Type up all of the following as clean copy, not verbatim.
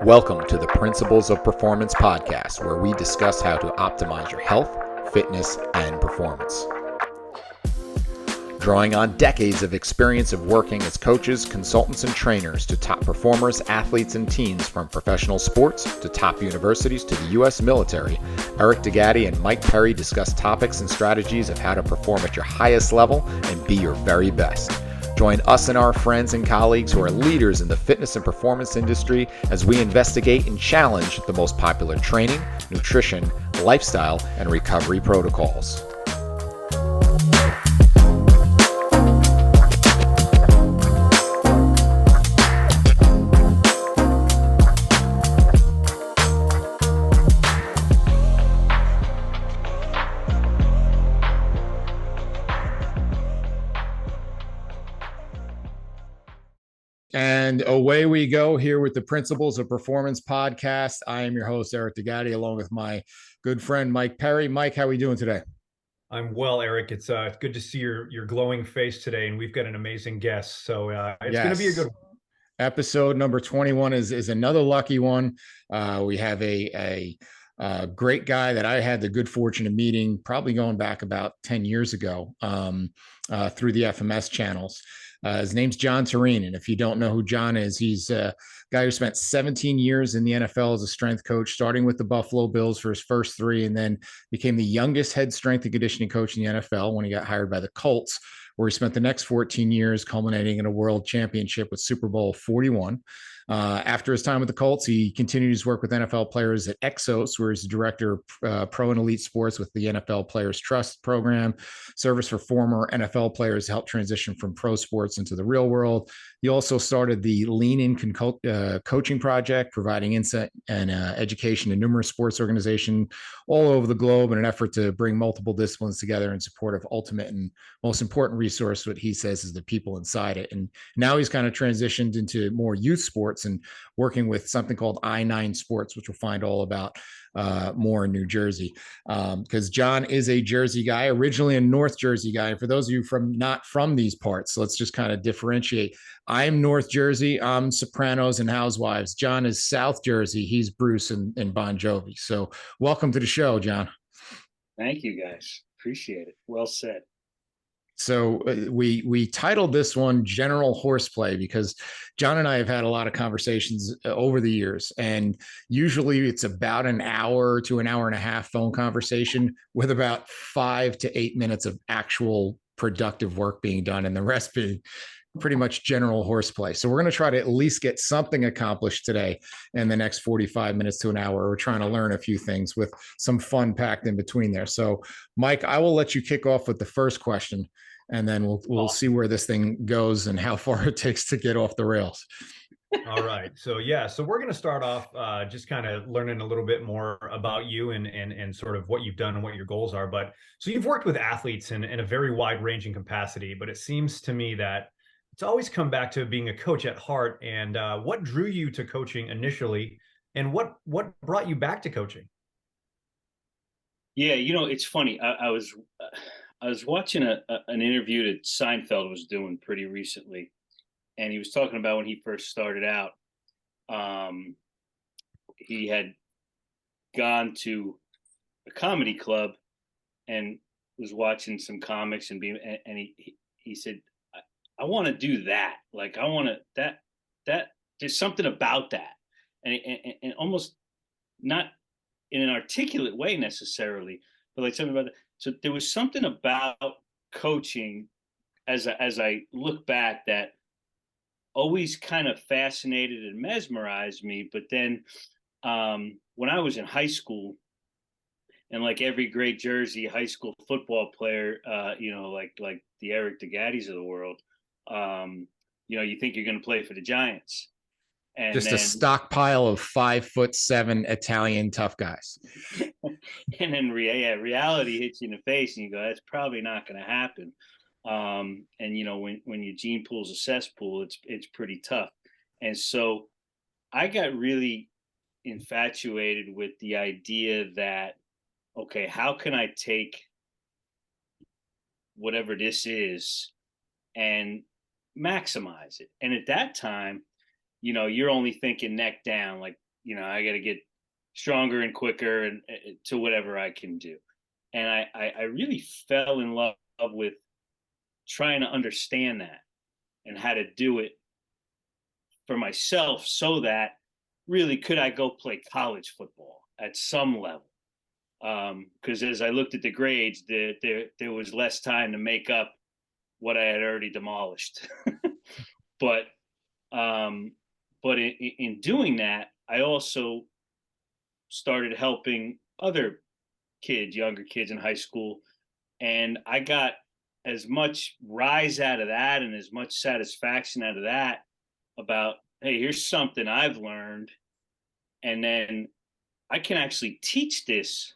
Welcome to the Principles of Performance podcast, where we discuss how to optimize your health, fitness, and performance. Drawing on decades of experience of working as coaches, consultants, and trainers to top performers, athletes, and teams from professional sports to top universities to the U.S. military, Eric DeGatti and Mike Perry discuss topics and strategies of how to perform at your highest level and be your very best. Join us and our friends and colleagues who are leaders in the fitness and performance industry as we investigate and challenge the most popular training, nutrition, lifestyle, and recovery protocols. And away we go here with the Principles of Performance podcast. I am your host, Eric DeGatti, along with my good friend, Mike Perry. Mike, how are we doing today? I'm well, Eric. It's good to see your glowing face today, and we've got an amazing guest. So it's going to be a good one. Episode number 21 is another lucky one. We have a great guy that I had the good fortune of meeting, probably going back about 10 years ago through the FMS channels. His name's Jon Torine, and if you don't know who Jon is, he's a guy who spent 17 years in the NFL as a strength coach, starting with the Buffalo Bills for his first three, and then became the youngest head strength and conditioning coach in the NFL when he got hired by the Colts, where he spent the next 14 years culminating in a world championship with Super Bowl 41. After his time with the Colts, he continued his work with NFL players at EXOS, where he's the director of pro and elite sports with the NFL Players Trust Program, service for former NFL players to help transition from pro sports into the real world. He also started the Lean In Coaching Project, providing insight and education to numerous sports organizations all over the globe in an effort to bring multiple disciplines together in support of ultimate and most important resource, what he says is the people inside it. And now he's kind of transitioned into more youth sports and working with something called I9 Sports, which we'll find all about more in New Jersey. Because Jon is a Jersey guy, originally a North Jersey guy. And for those of you not from these parts, let's just kind of differentiate. I'm North Jersey. I'm Sopranos and Housewives. Jon is South Jersey. He's Bruce and Bon Jovi. So welcome to the show, Jon. Thank you, guys. Appreciate it. Well said. So we titled this one General Horseplay because Jon and I have had a lot of conversations over the years, and usually it's about an hour to an hour and a half phone conversation with about 5 to 8 minutes of actual productive work being done, and the rest being pretty much general horseplay. So we're going to try to at least get something accomplished today in the next 45 minutes to an hour. We're trying to learn a few things with some fun packed in between there. So Mike, I will let you kick off with the first question, and then we'll see where this thing goes and how far it takes to get off the rails. All right. So we're going to start off just kind of learning a little bit more about you and sort of what you've done and what your goals are. But so you've worked with athletes in a very wide ranging capacity, but it seems to me that it's always come back to being a coach at heart. And what drew you to coaching initially, and what brought you back to coaching? Yeah, it's funny. I was watching an interview that Seinfeld was doing pretty recently, and he was talking about when he first started out. He had gone to a comedy club and was watching some comics and he said, I want to do that. Like, I want to, that there's something about that. And almost not in an articulate way necessarily, but like something about that. So there was something about coaching as I look back that always kind of fascinated and mesmerized me. But then when I was in high school, and like every great Jersey high school football player, like the Eric DeGattis of the world, you think you're going to play for the Giants. And just then, a stockpile of 5'7" Italian tough guys. And then reality hits you in the face and you go, that's probably not going to happen. And when your gene pool's a cesspool, it's pretty tough. And so I got really infatuated with the idea that, okay, how can I take whatever this is and maximize it? And at that time, you're only thinking neck down, like I got to get stronger and quicker and to whatever I can do. And I really fell in love with trying to understand that and how to do it for myself, so that really could I go play college football at some level. Because as I looked at the grades, there was less time to make up what I had already demolished. but in doing that, I also started helping other kids, younger kids in high school, and I got as much rise out of that and as much satisfaction out of that about, hey, here's something I've learned, and then I can actually teach this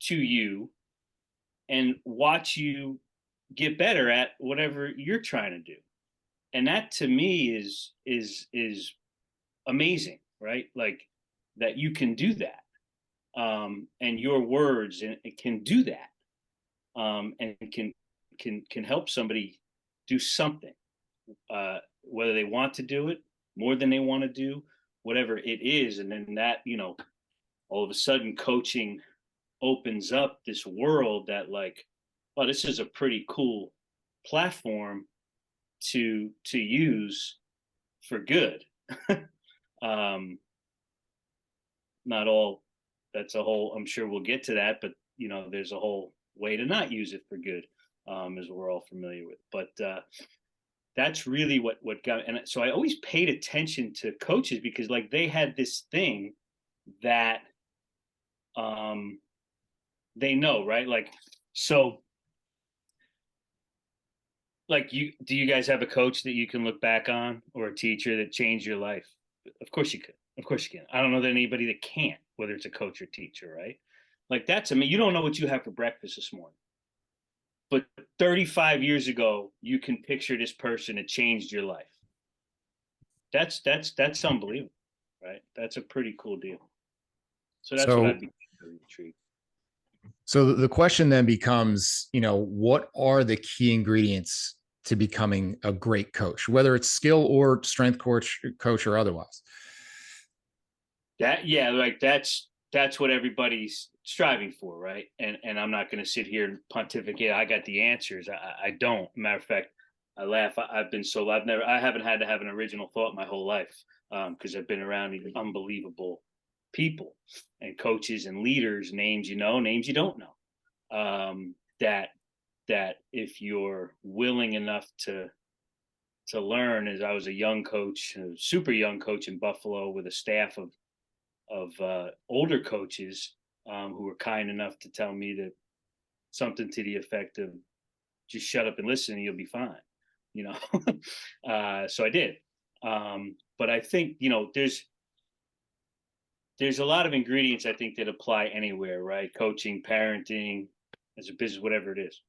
to you and watch you get better at whatever you're trying to do. And that to me is amazing, right? Like that you can do that. And your words and it can do that. And can help somebody do something, whether they want to do it more than they want to do, whatever it is. And then that, all of a sudden coaching opens up this world that like, oh, this is a pretty cool platform to use for good. Not all, that's a whole, I'm sure we'll get to that, but there's a whole way to not use it for good, as we're all familiar with. But that's really what got, and so I always paid attention to coaches because like they had this thing that they know, right? Like, so like do you guys have a coach that you can look back on or a teacher that changed your life? Of course you could. Of course you can. I don't know that anybody that can't, whether it's a coach or teacher, right? Like that's, I mean, you don't know what you have for breakfast this morning, but 35 years ago, you can picture this person that changed your life. That's unbelievable, right? That's a pretty cool deal. So that's what I'd be really intrigued. So the question then becomes, what are the key ingredients to becoming a great coach, whether it's skill or strength coach or otherwise? Like that's what everybody's striving for, right? And I'm not going to sit here and pontificate. I got the answers. I don't. Matter of fact, I laugh. I haven't had to have an original thought my whole life, because I've been around these unbelievable people and coaches and leaders, names you know, names you don't know, that if you're willing enough to learn. As I was a young coach, a super young coach in Buffalo with a staff of older coaches, who were kind enough to tell me that something to the effect of just shut up and listen and you'll be fine, so I did. But I think, there's a lot of ingredients I think that apply anywhere, right? Coaching, parenting, as a business, whatever it is.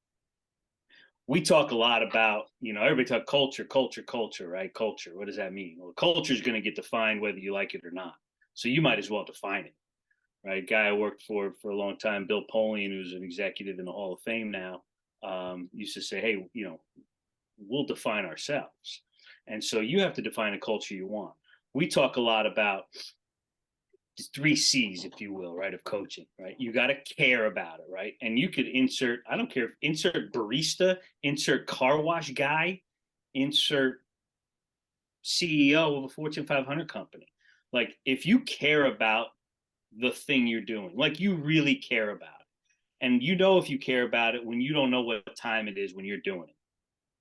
We talk a lot about, everybody talk culture, right? Culture. What does that mean? Well, culture is going to get defined whether you like it or not. So you might as well define it, right? A guy I worked for a long time, Bill Polian, who's an executive in the Hall of Fame now, used to say, hey, we'll define ourselves. And so you have to define a culture you want. We talk a lot about 3 C's, if you will, right, of coaching, right? You got to care about it, right? And you could insert, I don't care, insert barista, insert car wash guy, insert CEO of a Fortune 500 company. Like, if you care about the thing you're doing, like you really care about it, and if you care about it when you don't know what time it is when you're doing it,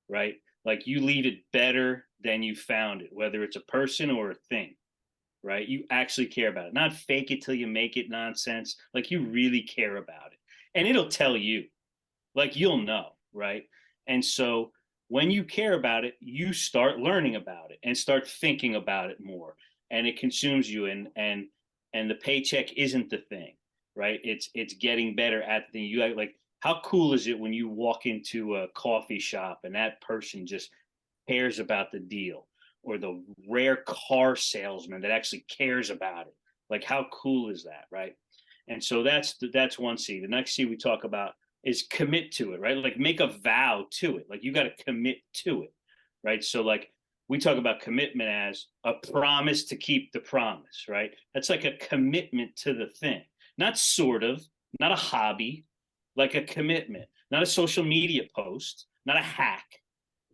right? Like you leave it better than you found it, whether it's a person or a thing. Right? You actually care about it, not fake it till you make it nonsense. Like you really care about it, and it'll tell you, like you'll know, right? And so when you care about it, you start learning about it and start thinking about it more, and it consumes you. And the paycheck isn't the thing, right? It's getting better at the thing. You like, how cool is it when you walk into a coffee shop and that person just cares about the deal? Or the rare car salesman that actually cares about it. Like, how cool is that, right? And so that's 1 C. The next C we talk about is commit to it, right? Like make a vow to it. Like you got to commit to it, right? So like we talk about commitment as a promise to keep the promise, right? That's like a commitment to the thing, not sort of, not a hobby, like a commitment, not a social media post, not a hack,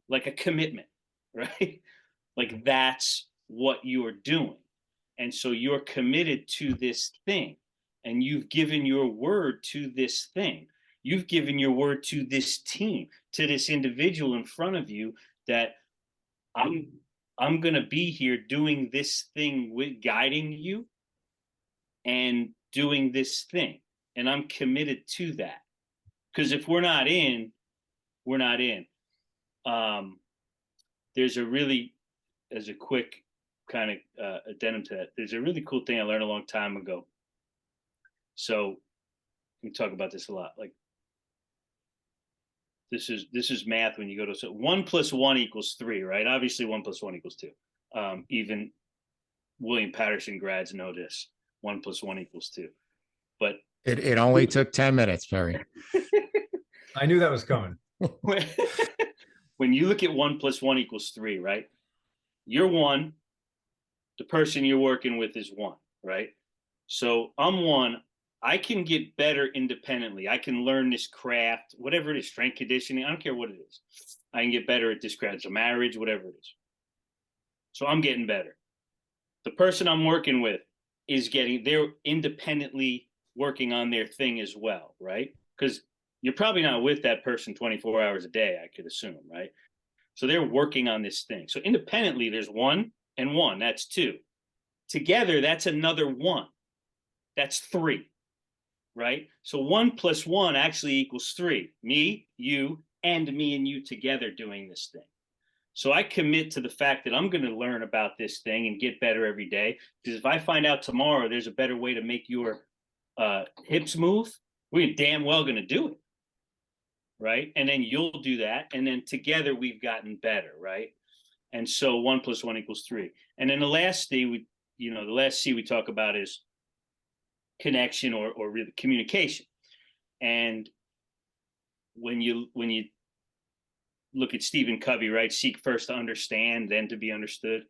like a commitment, right? Like that's what you're doing. And so you're committed to this thing, and you've given your word to this thing. You've given your word to this team, to this individual in front of you, that I'm going to be here doing this thing, with guiding you and doing this thing. And I'm committed to that. Because if we're not in, we're not in. There's a really, as a quick kind of addendum to that, there's a really cool thing I learned a long time ago. So we talk about this a lot. Like, this is math when you go to, so 1 + 1 = 3, right? Obviously 1 + 1 = 2. Even William Patterson grads know this. 1 + 1 = 2. But it only took 10 minutes, Perry. I knew that was coming. When you look at 1 + 1 = 3, right? You're 1. The person you're working with is 1, right? So I'm 1. I can get better independently. I can learn this craft, whatever it is, strength conditioning. I don't care what it is. I can get better at this craft, so marriage, whatever it is. So I'm getting better. The person I'm working with is they're independently working on their thing as well, right? Because you're probably not with that person 24 hours a day, I could assume, right? So they're working on this thing. So independently, there's 1 and 1. That's 2. Together, that's another 1. That's 3. Right? So 1 + 1 actually = 3. Me, you, and me and you together doing this thing. So I commit to the fact that I'm going to learn about this thing and get better every day. Because if I find out tomorrow there's a better way to make your hips move, we're damn well going to do it. Right? And then you'll do that. And then together we've gotten better. Right? And so 1 + 1 = 3. And then the last C we talk about is connection or really communication. And when you look at Stephen Covey, right? Seek first to understand, then to be understood.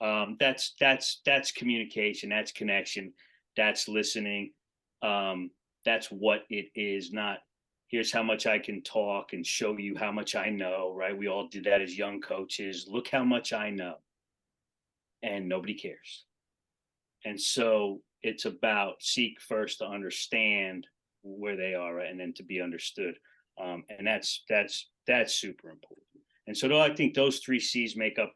That's communication. That's connection. That's listening. That's what it is. Not here's how much I can talk and show you how much I know, right? We all did that as young coaches. Look how much I know. And nobody cares. And so it's about seek first to understand where they are, right? And then to be understood. And that's super important. And so I think those 3 C's make up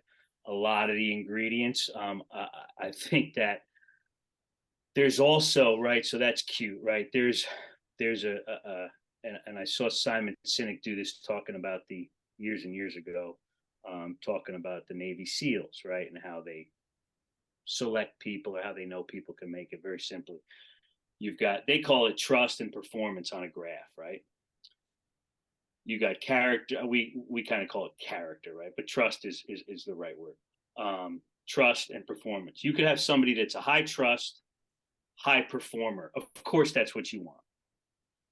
a lot of the ingredients. I think that there's also, right, so that's cute, right? There's and I saw Simon Sinek do this, talking about the years and years ago, talking about the Navy SEALs, right? And how they select people, or how they know people. Can make it very simply. They call it trust and performance on a graph, right? You got character. We kind of call it character, right? But trust is the right word. Trust and performance. You could have somebody that's a high trust, high performer. Of course, that's what you want.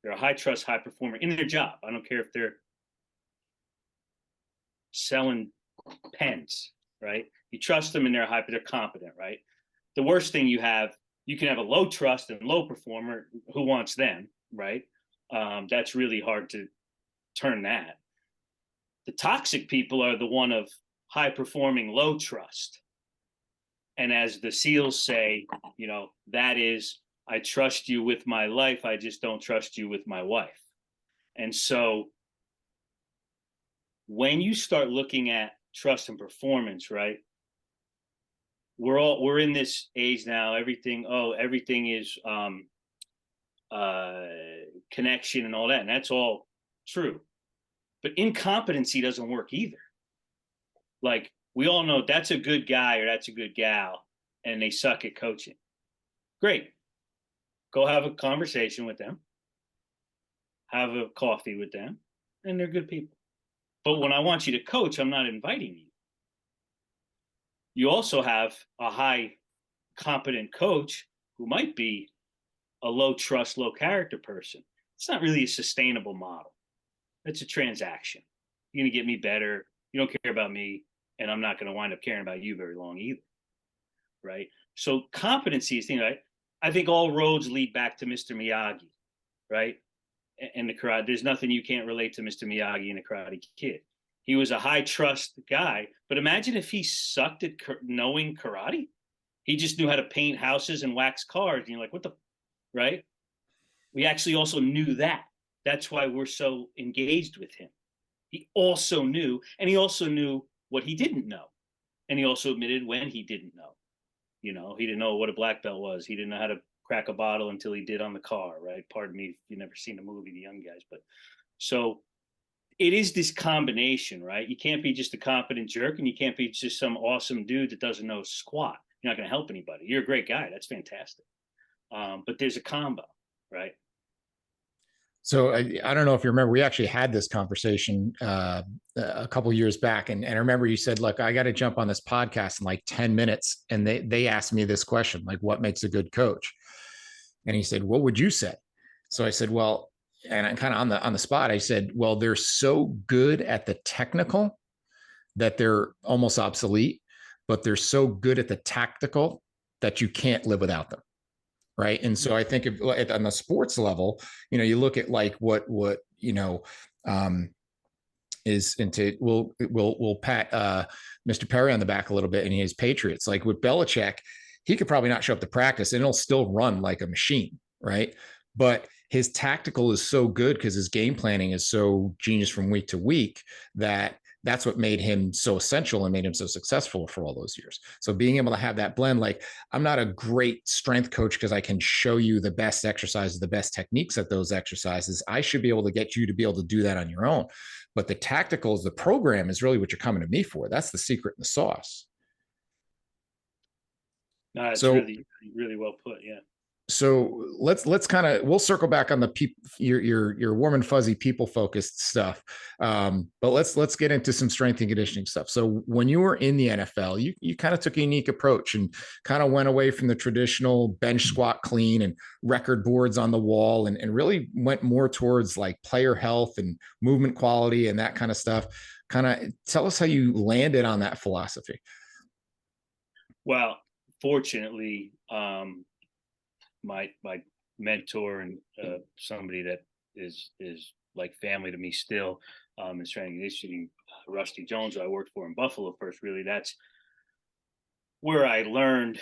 They're a high trust, high performer in their job. I don't care if they're selling pens, right? You trust them and they're competent, right? The worst thing you can have a low trust and low performer. Who wants them, right? That's really hard to turn that. The toxic people are the one of high performing, low trust. And as the SEALs say, that is, I trust you with my life. I just don't trust you with my wife. And so when you start looking at trust and performance, right? We're in this age now. Everything is connection and all that, and that's all true. But incompetency doesn't work either. Like, we all know that's a good guy or that's a good gal, and they suck at coaching. Great. Go have a conversation with them, have a coffee with them, and they're good people. But when I want you to coach, I'm not inviting you. You also have a high competent coach who might be a low trust, low character person. It's not really a sustainable model. It's a transaction. You're going to get me better. You don't care about me. and I'm not going to wind up caring about you very long either. Right. So competency is thing, right? I think all roads lead back to Mr. Miyagi, right? And the karate. There's nothing you can't relate to Mr. Miyagi and the Karate Kid. He was a high trust guy, but imagine if he sucked at knowing karate. He just knew how to paint houses and wax cars. And you're like, what the, right? We actually also knew that. That's why we're so engaged with him. He also knew, and he also knew what he didn't know. And he also admitted when he didn't know. You know, he didn't know what a black belt was. He didn't know how to crack a bottle until he did on the car, right? Pardon me if you've never seen the movie, The Young Guys. But so it is this combination, right? You can't be just a competent jerk, and you can't be just some awesome dude that doesn't know squat. You're not going to help anybody. You're a great guy. That's fantastic. But there's a combo, right? So I don't know if you remember, we actually had this conversation a couple years back, and I remember you said, "Look, I got to jump on this podcast in like 10 minutes," and they asked me this question, like, "What makes a good coach?" And he said, "What would you say?" So I said, "Well," and I'm kind of on the spot. I said, "Well, they're so good at the technical that they're almost obsolete, but they're so good at the tactical that you can't live without them." Right. And so I think on the sports level, you look at like what is into, we'll pat Mr. Perry on the back a little bit, and his Patriots. Like with Belichick, he could probably not show up to practice and it'll still run like a machine. Right. But his tactical is so good because his game planning is so genius from week to week that's what made him so essential and made him so successful for all those years. So being able to have that blend, like, I'm not a great strength coach because I can show you the best exercises, the best techniques at those exercises. I should be able to get you to be able to do that on your own. But the tacticals, the program is really what you're coming to me for. That's the secret in the sauce. No, it's really, really well put. Yeah. So let's kind of, we'll circle back on the your warm and fuzzy people focused stuff, but let's get into some strength and conditioning stuff. So when you were in the NFL, you kind of took a unique approach and kind of went away from the traditional bench squat clean and record boards on the wall, and really went more towards like player health and movement quality and that kind of stuff. Kind of tell us how you landed on that philosophy. Well, fortunately, my mentor and somebody that is like family to me still, in strength and conditioning, Rusty Jones, who I worked for in Buffalo first. Really, that's where I learned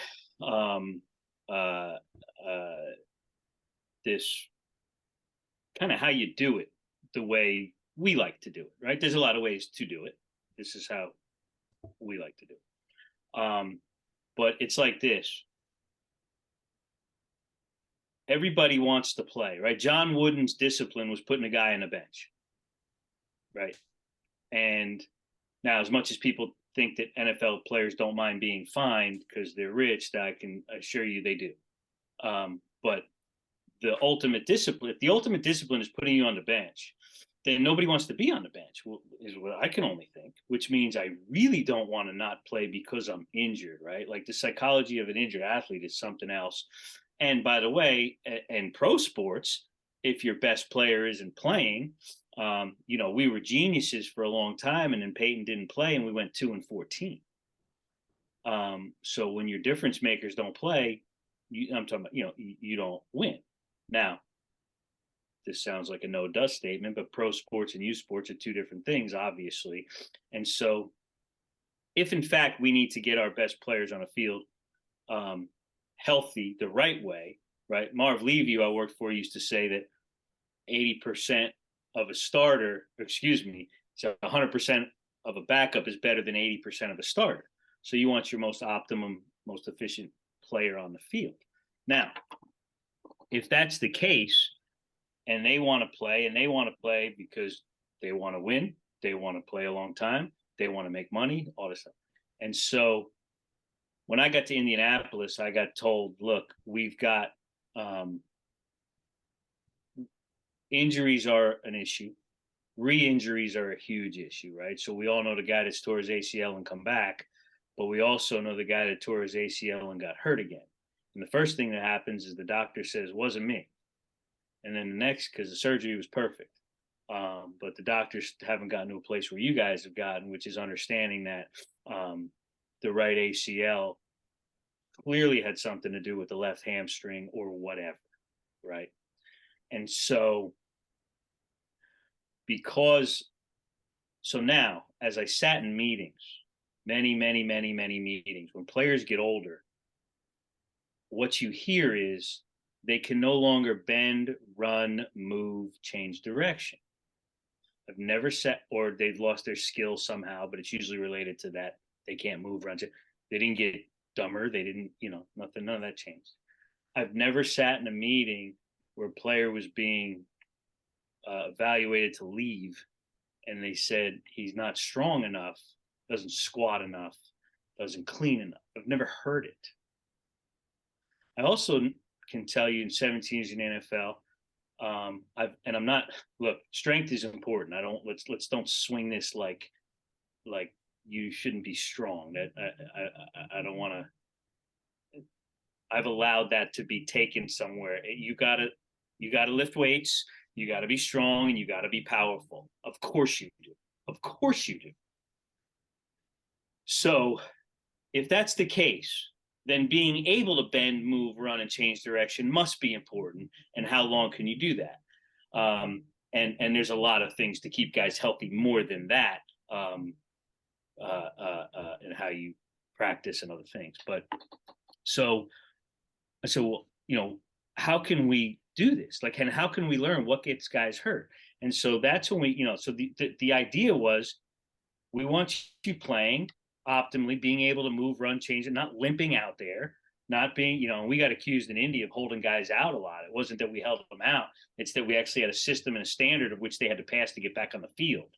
this kind of how you do it the way we like to do it. Right? There's a lot of ways to do it. This is how we like to do it. But it's like this. Everybody wants to play, right? John Wooden's discipline was putting a guy on the bench, right? And now, as much as people think that NFL players don't mind being fined because they're rich, I can assure you they do. But the ultimate discipline, if the ultimate discipline is putting you on the bench, then nobody wants to be on the bench, is what I can only think, which means I really don't want to not play because I'm injured, right? Like the psychology of an injured athlete is something else. And by the way, in pro sports, if your best player isn't playing, we were geniuses for a long time, and then Peyton didn't play, and we went 2-14. So when your difference makers don't play, I'm talking about, you don't win. Now, this sounds like a no dust statement, but pro sports and youth sports are two different things, obviously. And so, if in fact we need to get our best players on a field, healthy the right way, right? Marv Levy, who I worked for, used to say that 80% of a starter, so 100% of a backup is better than 80% of a starter. So you want your most optimum, most efficient player on the field. Now, if that's the case, and they want to play because they want to win, they want to play a long time, they want to make money, all this stuff. And so when I got to Indianapolis, I got told, look, we've got injuries are an issue. Re-injuries are a huge issue, right? So we all know the guy that tore his ACL and come back, but we also know the guy that tore his ACL and got hurt again. And the first thing that happens is the doctor says, wasn't me. And then the next, because the surgery was perfect. But the doctors haven't gotten to a place where you guys have gotten, which is understanding that the right ACL clearly had something to do with the left hamstring or whatever, right? And so now, as I sat in meetings, many meetings, when players get older, what you hear is they can no longer bend, run, move, change direction. I've never sat, or they've lost their skill somehow, but it's usually related to that. They can't move, run. They didn't get dumber. They didn't, none of that changed. I've never sat in a meeting where a player was being evaluated to leave, and they said he's not strong enough, doesn't squat enough, doesn't clean enough. I've never heard it. I also can tell you in 17 years in the NFL, I'm not, look, strength is important. Let's don't swing this like you shouldn't be strong. That I don't want to. I've allowed that to be taken somewhere. You gotta lift weights. You got to be strong and you got to be powerful. Of course you do. Of course you do. So if that's the case, then being able to bend, move, run, and change direction must be important. And how long can you do that? And there's a lot of things to keep guys healthy more than that, and how you practice and other things. But so how can we do this? Like, and how can we learn what gets guys hurt? And so that's when we, so the idea was, we want you playing optimally, being able to move, run, change, and not limping out there, not being, we got accused in India of holding guys out a lot. It wasn't that we held them out. It's that we actually had a system and a standard of which they had to pass to get back on the field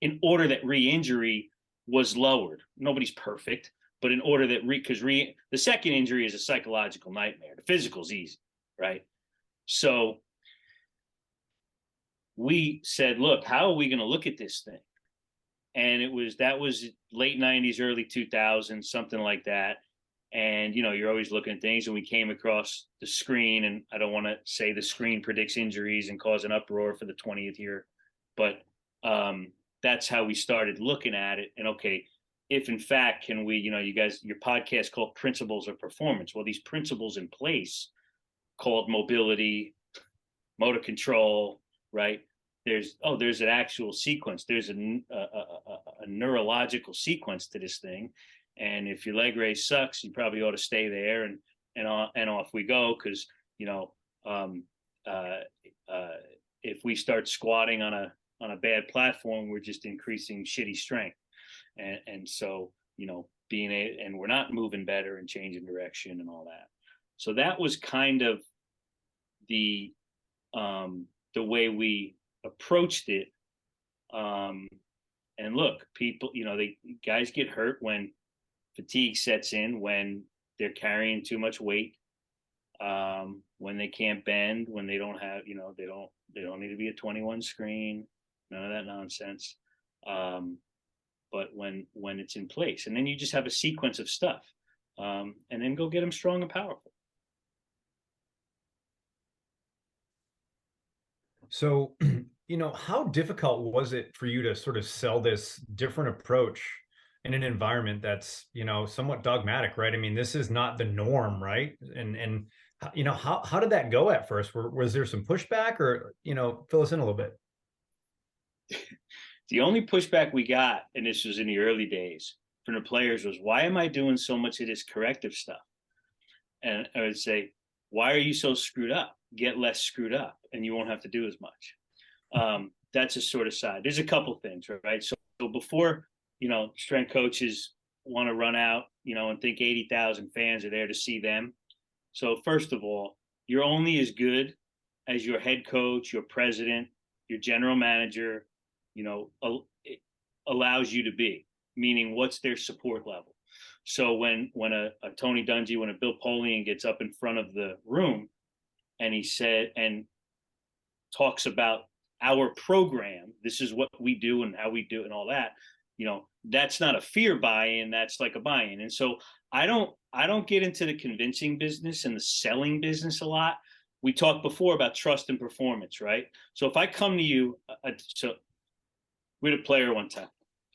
in order that re-injury was lowered. Nobody's perfect, but in order that the second injury is a psychological nightmare. The physical's easy, right? So we said, look, how are we going to look at this thing? And that was late 90s, early 2000s, something like that. And, you're always looking at things. And we came across the screen, and I don't want to say the screen predicts injuries and cause an uproar for the 20th year, but that's how we started looking at it. And okay, if in fact, can we, you guys, your podcast called Principles of Performance. Well, these principles in place called mobility, motor control, right? There's an actual sequence. There's a neurological sequence to this thing. And if your leg raise sucks, you probably ought to stay there, and off we go. Because if we start squatting on a bad platform, we're just increasing shitty strength. And so and we're not moving better and changing direction and all that. So that was kind of the way we approached it. And look, people, guys get hurt when fatigue sets in, when they're carrying too much weight, when they can't bend, when they don't have, they don't need to be a 21 screen, none of that nonsense. But when it's in place, and then you just have a sequence of stuff, and then go get them strong and powerful. So, how difficult was it for you to sort of sell this different approach in an environment that's, somewhat dogmatic, right? I mean, this is not the norm, right? And how did that go at first? Was there some pushback, or, fill us in a little bit? The only pushback we got, and this was in the early days from the players, was, why am I doing so much of this corrective stuff? And I would say, why are you so screwed up? Get less screwed up and you won't have to do as much. That's a sort of side. There's a couple things, right? So before, strength coaches want to run out, and think 80,000 fans are there to see them. So first of all, you're only as good as your head coach, your president, your general manager, allows you to be, meaning what's their support level. So when a Tony Dungy, when a Bill Polian gets up in front of the room and he said, and talks about our program, this is what we do and how we do it and all that, that's not a fear buy-in, that's like a buy-in. And so I don't get into the convincing business and the selling business a lot. we talked before about trust and performance, right? So if I come to you, so we had a player one time,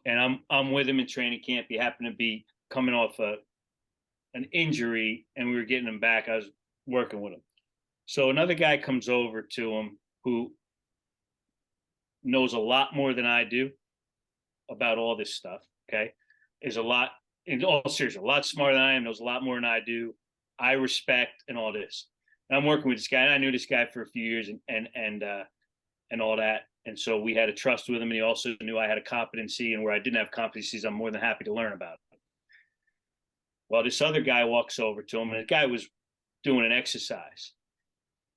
and I'm with him in training camp. He happened to be coming off an injury, and we were getting him back. I was working with him. So another guy comes over to him who knows a lot more than I do about all this stuff. Okay, is a lot, in all seriousness, a lot smarter than I am. Knows a lot more than I do. I respect and all this. And I'm working with this guy, and I knew this guy for a few years, and all that. And so we had a trust with him, and he also knew I had a competency, and where I didn't have competencies, I'm more than happy to learn about it. Well, this other guy walks over to him, and the guy was doing an exercise,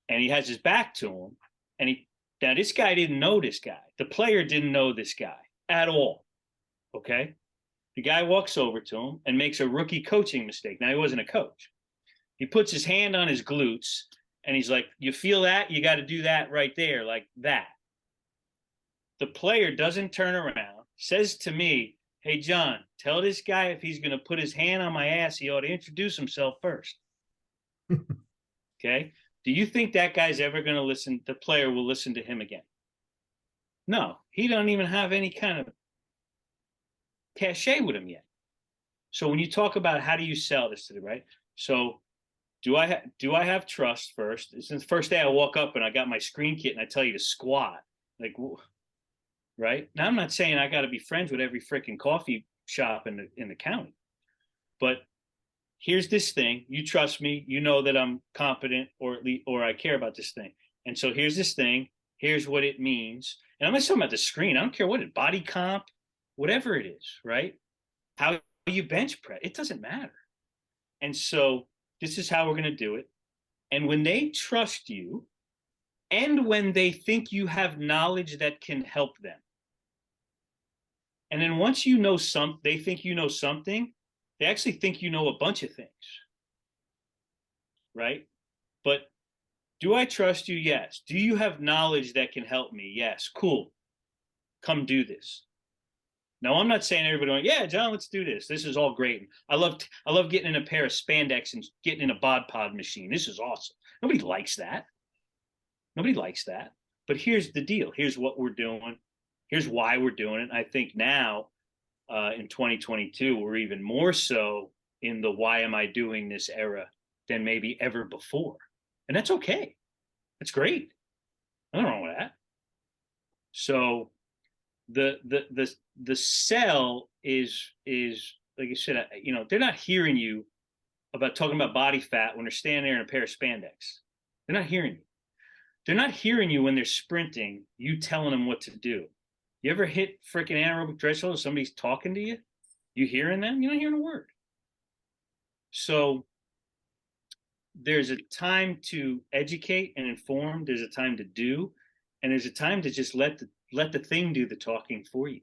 and he has his back to him, and now this guy didn't know this guy. The player didn't know this guy at all. Okay. The guy walks over to him and makes a rookie coaching mistake. Now, he wasn't a coach. He puts his hand on his glutes, and he's like, you feel that? You got to do that right there, like that. The player doesn't turn around, says to me, hey, John, tell this guy if he's going to put his hand on my ass, he ought to introduce himself first. Okay. Do you think that guy's ever going to listen? The player will listen to him again? No, he don't even have any kind of cachet with him yet. So when you talk about how do you sell this to them, right? So do I have trust first? Since the first day I walk up and I got my screen kit and I tell you to squat, like, right? Now I'm not saying I got to be friends with every freaking coffee shop in the county, but here's this thing. You trust me. You know that I'm competent, or I care about this thing. And so here's this thing. Here's what it means. And I'm not talking about the screen. I don't care what it, body comp, whatever it is, right? How you bench press, it doesn't matter. And so this is how we're going to do it. And when they trust you, and when they think you have knowledge that can help them, and then once you know they think you know something, they actually think you know a bunch of things, right? But do I trust you? Yes. Do you have knowledge that can help me? Yes. Cool. Come do this. Now, I'm not saying everybody going, yeah, John, let's do this. This is all great. I love getting in a pair of spandex and getting in a bod pod machine. This is awesome. Nobody likes that. Nobody likes that. But here's the deal. Here's what we're doing. Here's why we're doing it. I think now, in 2022, we're even more so in the why am I doing this era than maybe ever before. And that's okay. That's great. Nothing wrong with that. So the sell is like I said, they're not hearing you about talking about body fat when they're standing there in a pair of spandex. They're not hearing you. They're not hearing you when they're sprinting, you telling them what to do. You ever hit freaking anaerobic threshold? Somebody's talking to you. You hearing them? You're not hearing a word. So there's a time to educate and inform. There's a time to do, and there's a time to just let the thing do the talking for you.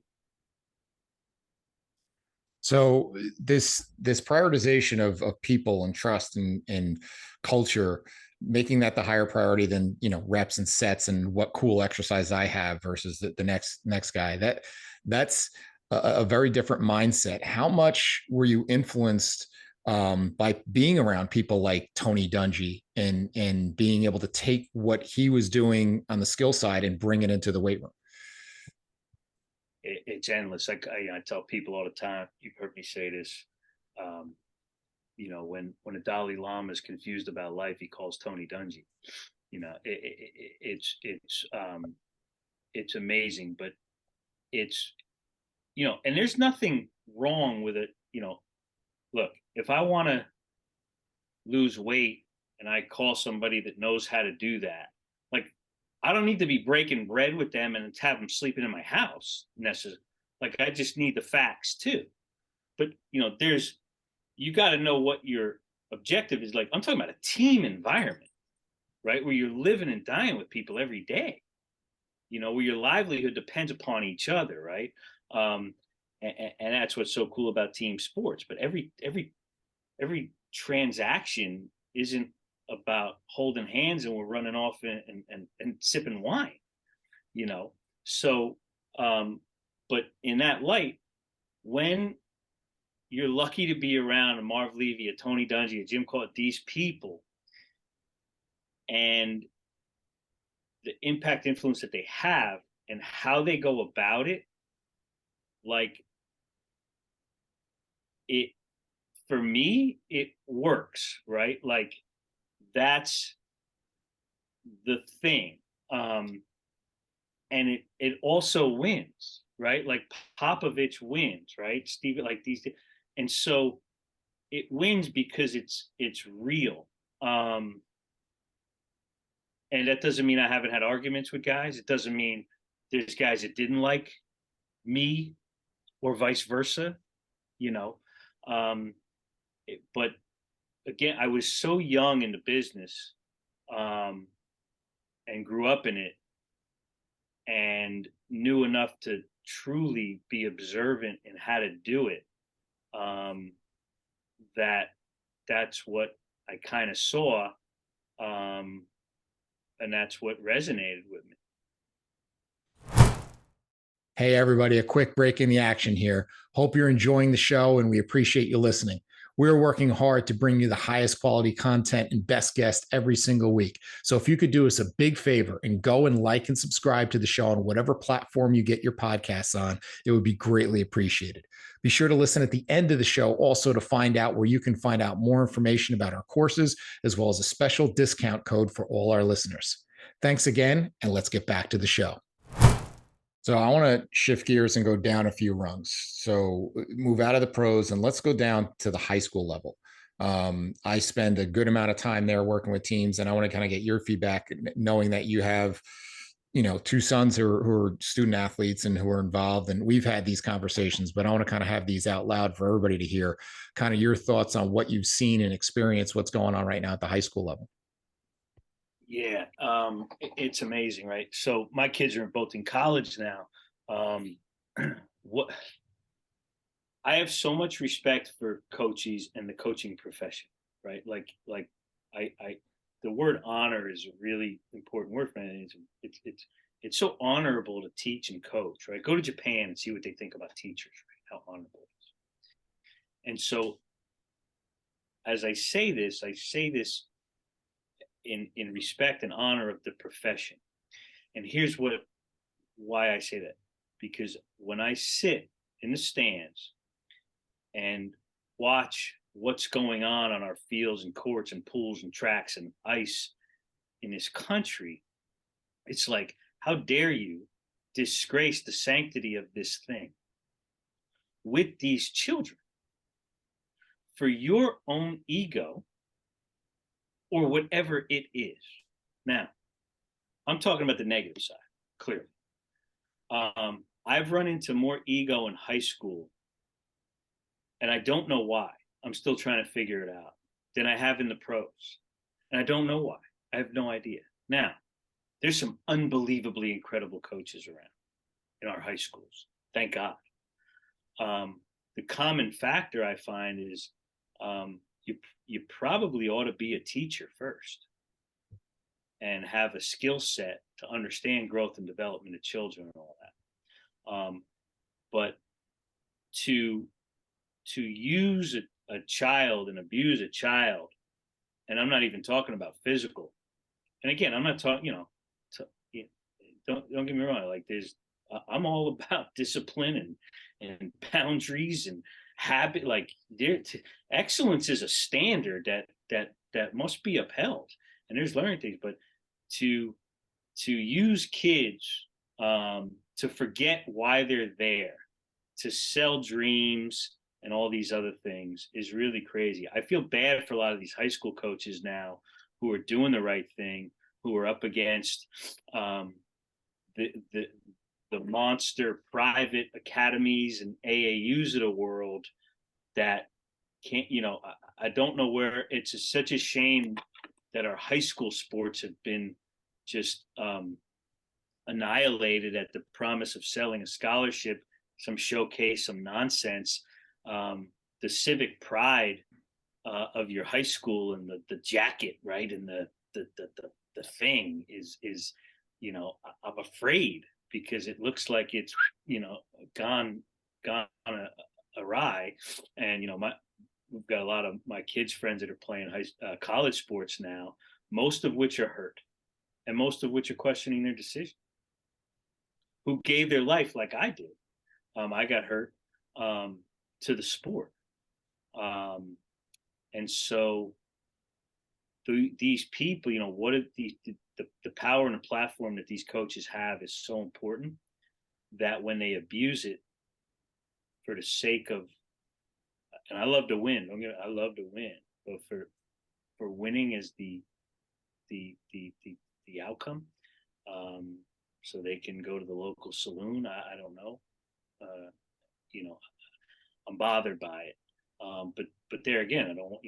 So this prioritization of people and trust and culture, making that the higher priority than reps and sets and what cool exercise I have versus the next guy, that's a very different mindset. How much were you influenced by being around people like Tony Dungy and being able to take what he was doing on the skill side and bring it into the weight room? It's endless. I tell people all the time, you've heard me say this, when a Dalai Lama is confused about life, he calls Tony Dungy. It's amazing, but it's, and there's nothing wrong with it. Look, if I want to lose weight and I call somebody that knows how to do that, like, I don't need to be breaking bread with them and have them sleeping in my house necessarily. Like, I just need the facts too. But you got to know what your objective is. Like, I'm talking about a team environment, right? Where you're living and dying with people every day, where your livelihood depends upon each other, right? And that's what's so cool about team sports. But every transaction isn't about holding hands and we're running off and sipping wine, So, but in that light, when you're lucky to be around a Marv Levy, a Tony Dungy, a Jim Cole, these people, and the impact influence that they have and how they go about it, like it, for me, it works, right? Like that's the thing. And it also wins, right? Like Popovich wins, right? Steve, like these, and so it wins because it's real. And that doesn't mean I haven't had arguments with guys. It doesn't mean there's guys that didn't like me or vice versa, you know. But again, I was so young in the business, and grew up in it and knew enough to truly be observant in how to do it. That that's what I kind of saw. And that's what resonated with me. Hey, everybody, a quick break in the action here. Hope you're enjoying the show and we appreciate you listening. We're working hard to bring you the highest quality content and best guests every single week. So if you could do us a big favor and go and like and subscribe to the show on whatever platform you get your podcasts on, it would be greatly appreciated. Be sure to listen at the end of the show also to find out where you can find out more information about our courses, as well as a special discount code for all our listeners. Thanks again, and let's get back to the show. So I want to shift gears and go down a few rungs. So move out of the pros and let's go down to the high school level. I spend a good amount of time there working with teams, and I want to kind of get your feedback, knowing that you have, two sons who are student athletes and who are involved. And we've had these conversations, but I want to kind of have these out loud for everybody to hear kind of your thoughts on what you've seen and experienced, what's going on right now at the high school level. Yeah, it's amazing, right? So my kids are both in college now. What I have so much respect for coaches and the coaching profession, right? Like I the word honor is a really important word for me. It's so honorable to teach and coach, right? Go to Japan and see what they think about teachers, right? How honorable it is. And so as I say this in respect and honor of the profession. And here's why I say that. Because when I sit in the stands and watch what's going on our fields and courts and pools and tracks and ice in this country, it's like, how dare you disgrace the sanctity of this thing with these children for your own ego or whatever it is. Now, I'm talking about the negative side, clearly. I've run into more ego in high school, and I don't know why. I'm still trying to figure it out, than I have in the pros. And I don't know why. I have no idea. Now, there's some unbelievably incredible coaches around in our high schools. Thank God. The common factor I find is you probably ought to be a teacher first and have a skill set to understand growth and development of children and all that. But to use a child and abuse a child, and I'm not even talking about physical. And again, I'm not talking, don't get me wrong. Like I'm all about discipline and boundaries and habit. Like excellence is a standard that must be upheld. And there's learning things, but to use kids to forget why they're there, to sell dreams and all these other things is really crazy. I feel bad for a lot of these high school coaches now who are doing the right thing, who are up against the monster private academies and AAUs of the world that can't, I don't know where. It's such a shame that our high school sports have been just annihilated at the promise of selling a scholarship, some showcase, some nonsense. The civic pride of your high school and the jacket, right, and the thing is I'm afraid because it looks like it's gone awry. And we've got a lot of my kids' friends that are playing college sports now most of which are hurt, and most of which are questioning their decision, who gave their life like I did. I got hurt to the sport. And so these people, what are the power and the platform that these coaches have is so important that when they abuse it for the sake of, and I love to win, I love to win, but for winning is the outcome, so they can go to the local saloon. I don't know, I'm bothered by it. But there again, I don't,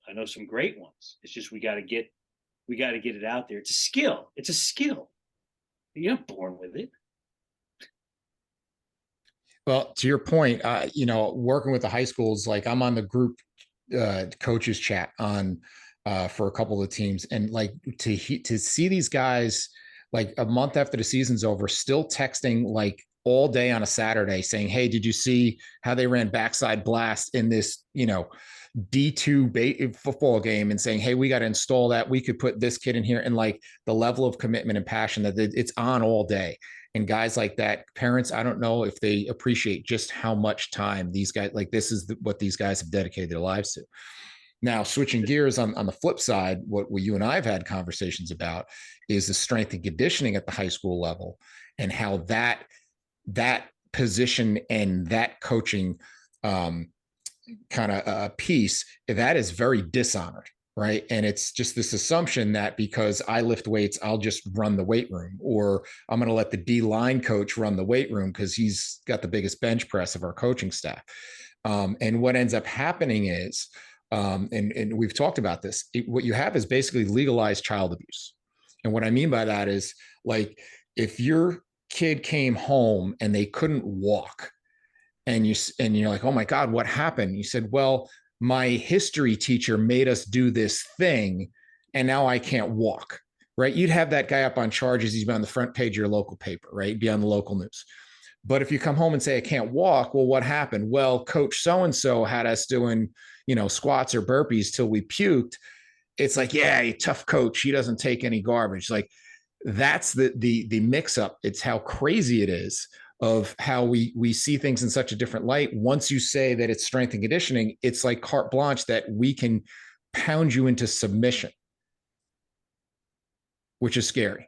I know some great ones. It's just we got to get it out there. It's a skill. It's a skill. You're not born with it. Well, to your point, working with the high schools, like I'm on the group coaches chat on for a couple of teams, and like to see these guys like a month after the season's over, still texting like all day on a Saturday saying, hey, did you see how they ran backside blast in this, D2 football game, and saying, hey, we got to install that. We could put this kid in here. And like the level of commitment and passion that it's on all day. And guys like that, parents, I don't know if they appreciate just how much time these guys, like this is what these guys have dedicated their lives to. Now, switching gears on the flip side, what you and I have had conversations about is the strength and conditioning at the high school level, and how that position and that coaching kind of piece, that is very dishonored, right? And it's just this assumption that because I lift weights, I'll just run the weight room, or I'm going to let the D-line coach run the weight room because he's got the biggest bench press of our coaching staff. And what ends up happening is, and we've talked about this, what you have is basically legalized child abuse. And what I mean by that is, like, if your kid came home and they couldn't walk, and you're like, oh my God, what happened? You said, well, my history teacher made us do this thing, and now I can't walk, right? You'd have that guy up on charges. He's on the front page of your local paper, right? He'd be on the local news. But if you come home and say, I can't walk, well, what happened? Well, coach so-and-so had us doing, squats or burpees till we puked. It's like, yeah, tough coach. He doesn't take any garbage. Like, that's the mix up. It's how crazy it is of how we see things in such a different light. Once you say that it's strength and conditioning, it's like carte blanche that we can pound you into submission, which is scary.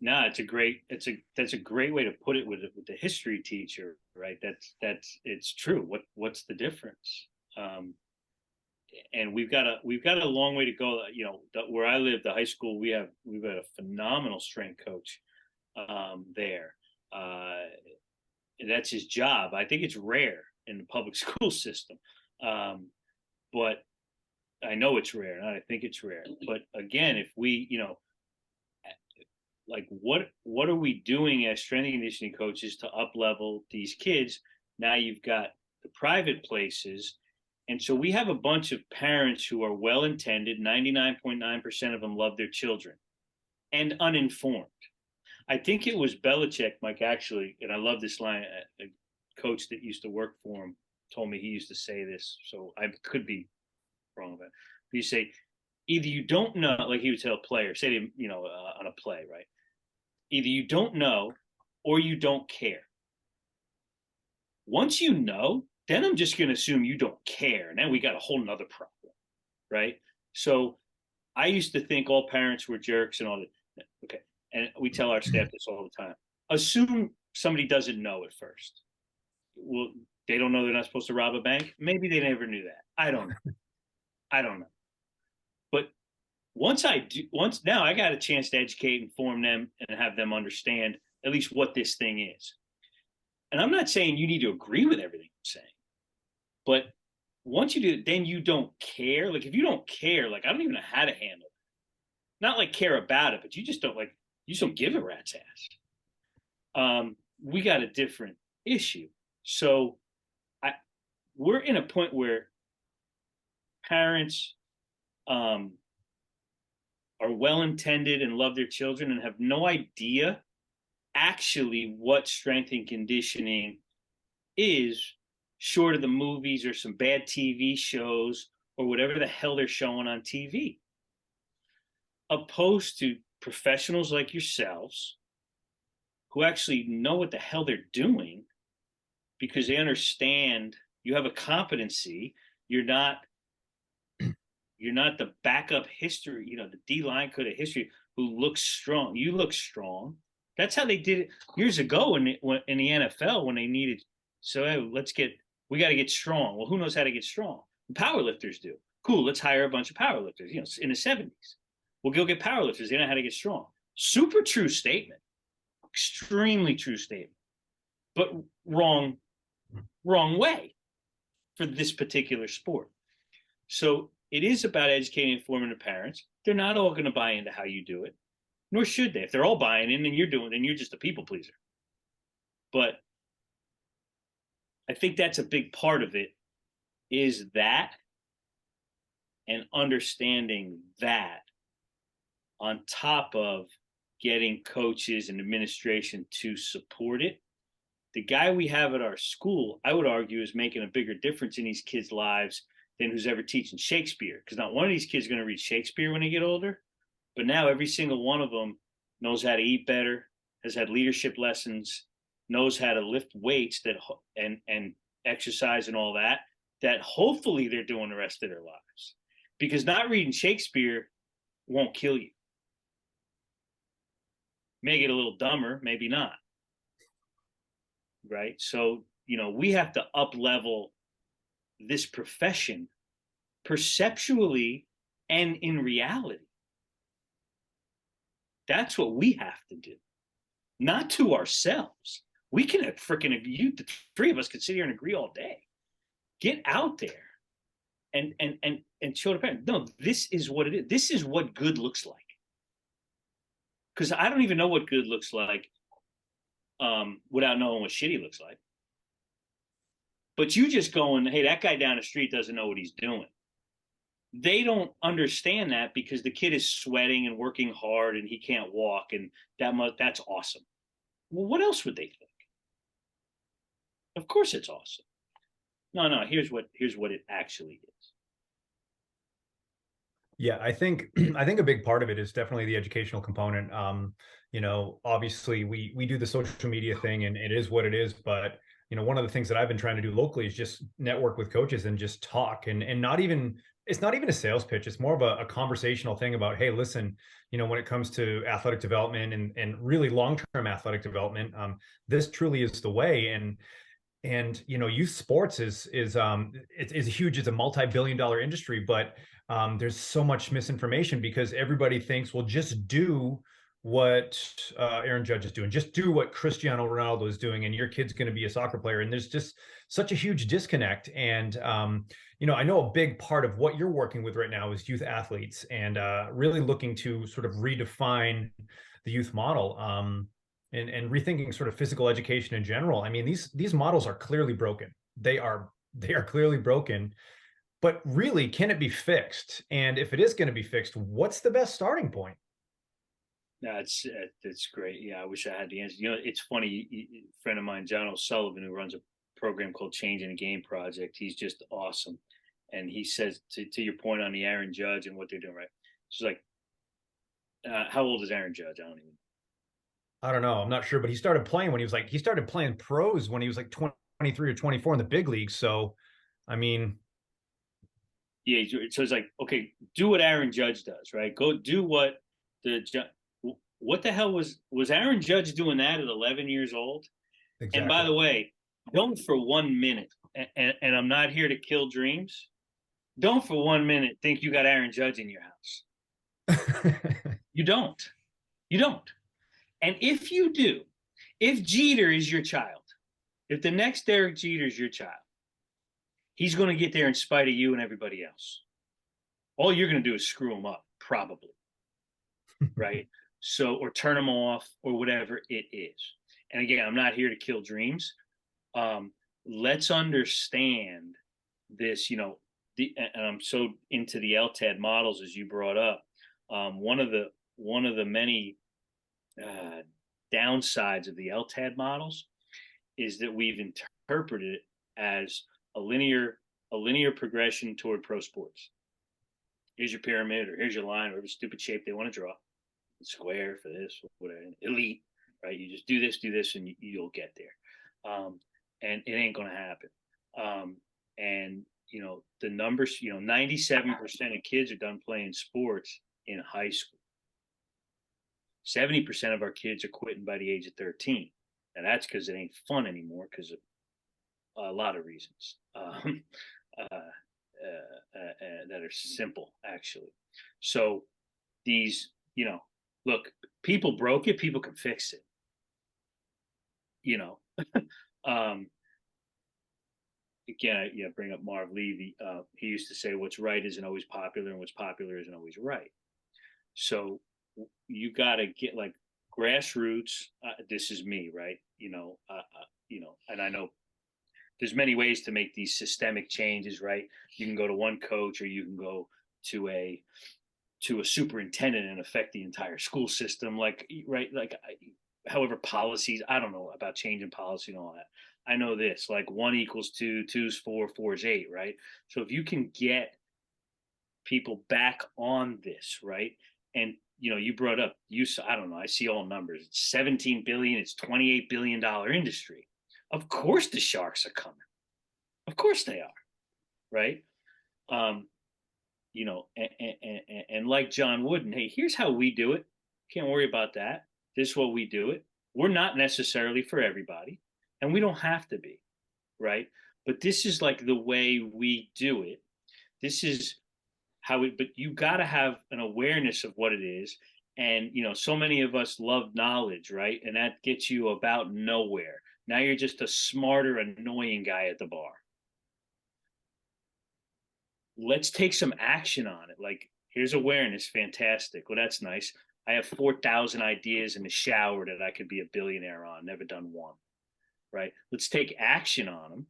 That's a great way to put it with the history teacher, right? It's true. What's the difference? And we've got a long way to go. Where I live, the high school, we've got a phenomenal strength coach there. And that's his job. I think it's rare in the public school system, but I know it's rare, and I think it's rare. But again, if we, like, what are we doing as strength and conditioning coaches to up level these kids? Now you've got the private places. And so we have a bunch of parents who are well-intended. 99.9% of them love their children, and uninformed. I think it was Belichick, Mike, actually, and I love this line. A coach that used to work for him told me he used to say this, so I could be wrong about it. But you say, either you don't know, like he would tell a player, say to him, on a play, right? Either you don't know or you don't care. Once you know, then I'm just going to assume you don't care. And then we got a whole nother problem, right? So I used to think all parents were jerks and all that. Okay. And we tell our staff this all the time. Assume somebody doesn't know at first. Well, they don't know they're not supposed to rob a bank. Maybe they never knew that. I don't know. But once now I got a chance to educate, inform them, and have them understand at least what this thing is. And I'm not saying you need to agree with everything I'm saying, but once you do, then you don't care. Like, if you don't care, like, I don't even know how to handle it. Not like care about it, but you just don't give a rat's ass. We got a different issue. So we're in a point where parents are well-intended and love their children and have no idea actually what strength and conditioning is, short of the movies or some bad TV shows or whatever the hell they're showing on TV. opposed to professionals like yourselves who actually know what the hell they're doing because they understand you have a competency. You're not the backup history, the D-line could have history who looks strong. You look strong. That's how they did it years ago in the NFL when they needed. So hey, we got to get strong. Well, who knows how to get strong? Powerlifters do. Cool. Let's hire a bunch of powerlifters. In the 70s, we'll go get powerlifters. They know how to get strong. Super true statement. Extremely true statement, but wrong way for this particular sport. So it is about educating and informing the parents. They're not all going to buy into how you do it, nor should they. If they're all buying in, then you're just a people pleaser. But I think that's a big part of it, is that, and understanding that on top of getting coaches and administration to support it. The guy we have at our school, I would argue, is making a bigger difference in these kids' lives than who's ever teaching Shakespeare. Because not one of these kids is going to read Shakespeare when they get older, but now every single one of them knows how to eat better, has had leadership lessons, knows how to lift weights and exercise and all that hopefully they're doing the rest of their lives. Because not reading Shakespeare won't kill you. May get a little dumber, maybe not. Right? So, we have to up-level this profession perceptually and in reality. That's what we have to do. Not to ourselves. We can the three of us could sit here and agree all day. Get out there and show the parents, no, this is what it is. This is what good looks like. Because I don't even know what good looks like without knowing what shitty looks like. But you just going, hey, that guy down the street doesn't know what he's doing. They don't understand that because the kid is sweating and working hard and he can't walk, and that's awesome. Well, what else would they think? Of course it's awesome. No, here's what it actually is. Yeah, I think a big part of it is definitely the educational component. Obviously we do the social media thing and it is what it is, but one of the things that I've been trying to do locally is just network with coaches and just talk and it's not even a sales pitch. It's more of a conversational thing about, hey, listen, when it comes to athletic development and really long-term athletic development, this truly is the way. And youth sports is huge. It's a multi-billion-dollar industry, but there's so much misinformation because everybody thinks, well, just do what Aaron Judge is doing, just do what Cristiano Ronaldo is doing, and your kid's going to be a soccer player. And there's just such a huge disconnect. And I know a big part of what you're working with right now is youth athletes and really looking to sort of redefine the youth model. And rethinking sort of physical education in general. I mean, these models are clearly broken. They are clearly broken, but really, can it be fixed? And if it is going to be fixed, what's the best starting point? No, it's great. Yeah, I wish I had the answer. It's funny. A friend of mine, John O'Sullivan, who runs a program called Changing the Game Project. He's just awesome, and he says to your point on the Aaron Judge and what they're doing, right? It's like, how old is Aaron Judge? I don't know. I'm not sure, but he started playing pros when he was like 23 or 24 in the big leagues. So, I mean, yeah. So it's like, okay, do what Aaron Judge does, right? Go do what the hell was Aaron Judge doing that at 11 years old? Exactly. And by the way, don't for 1 minute, and I'm not here to kill dreams. Don't for 1 minute think you got Aaron Judge in your house. You don't. And if you do, if Jeter is your child, if the next Derek Jeter is your child, he's going to get there in spite of you and everybody else. All you're going to do is screw him up, probably. Right? So, or turn him off or whatever it is. And again, I'm not here to kill dreams. Let's understand this, and I'm so into the LTAD models, as you brought up. One of the many downsides of the LTAD models is that we've interpreted it as a linear progression toward pro sports. Here's your pyramid, or here's your line, or whatever stupid shape they want to draw. Square for this, whatever. Elite, right? You just do this, and you'll get there. And it ain't going to happen. And the numbers, 97% of kids are done playing sports in high school. 70% of our kids are quitting by the age of 13. And that's because it ain't fun anymore, because of a lot of reasons that are simple, actually. So these, look, people broke it, people can fix it. Again, I bring up Marv Levy. He used to say, what's right isn't always popular, and what's popular isn't always right. So you got to get like grassroots. This is me, right? And I know there's many ways to make these systemic changes, right? You can go to one coach, or you can go to a superintendent and affect the entire school system. However, policies, I don't know about changing policy and all that. I know this, like 1 equals 2, 2 is 4, 4 is 8, right? So if you can get people back on this, right? And, you brought up, I don't know, I see all numbers. It's 17 billion, it's $28 billion industry. Of course the sharks are coming. Of course they are, right? And like John Wooden, hey, here's how we do it. Can't worry about that. This is what we do it. We're not necessarily for everybody, and we don't have to be, right? But this is like the way we do it. This is how but you got to have an awareness of what it is. And, so many of us love knowledge, right? And that gets you about nowhere. Now you're just a smarter, annoying guy at the bar. Let's take some action on it. Like, here's awareness. Fantastic. Well, that's nice. I have 4,000 ideas in the shower that I could be a billionaire on. Never done one, right? Let's take action on them,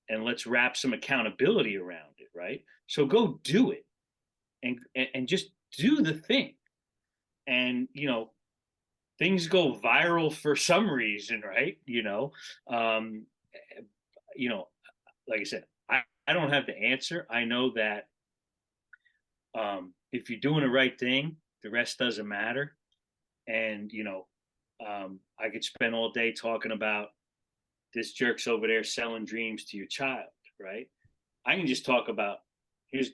and let's wrap some accountability around it, right? So go do it, and just do the thing. And, things go viral for some reason, right? Like I said, I don't have the answer. I know that if you're doing the right thing, the rest doesn't matter. And, I could spend all day talking about this jerk's over there selling dreams to your child, right? I can just talk about here's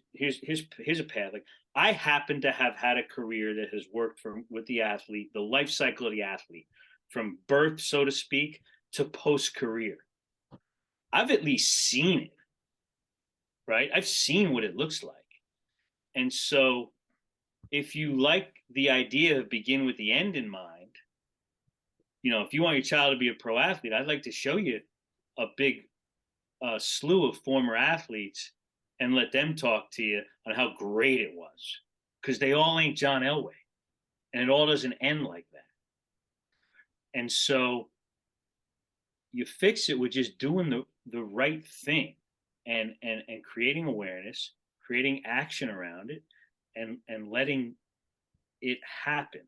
a path. Like, I happen to have had a career that has worked with the athlete, the life cycle of the athlete, from birth, so to speak, to post-career. I've at least seen it, right? I've seen what it looks like. And so if you like the idea of begin with the end in mind, if you want your child to be a pro athlete, I'd like to show you a big slew of former athletes and let them talk to you on how great it was, because they all ain't John Elway, and it all doesn't end like that. And so you fix it with just doing the right thing, and creating awareness, creating action around it, and letting it happen.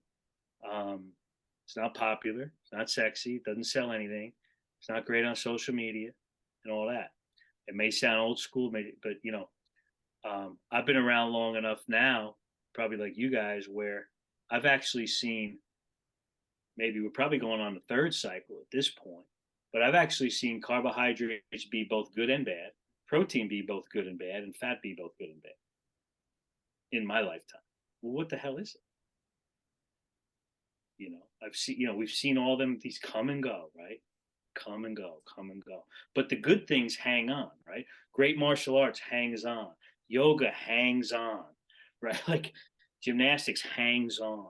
It's not popular, it's not sexy, it doesn't sell anything, it's not great on social media and all that. It may sound old school, but I've been around long enough now, probably like you guys, where I've actually seen, maybe we're probably going on the third cycle at this point, but I've actually seen carbohydrates be both good and bad, protein be both good and bad, and fat be both good and bad in my lifetime. Well, what the hell is it? We've seen all them, these come and go, right? Come and go. But the good things hang on, right? Great martial arts hangs on. Yoga hangs on, right? Like gymnastics hangs on.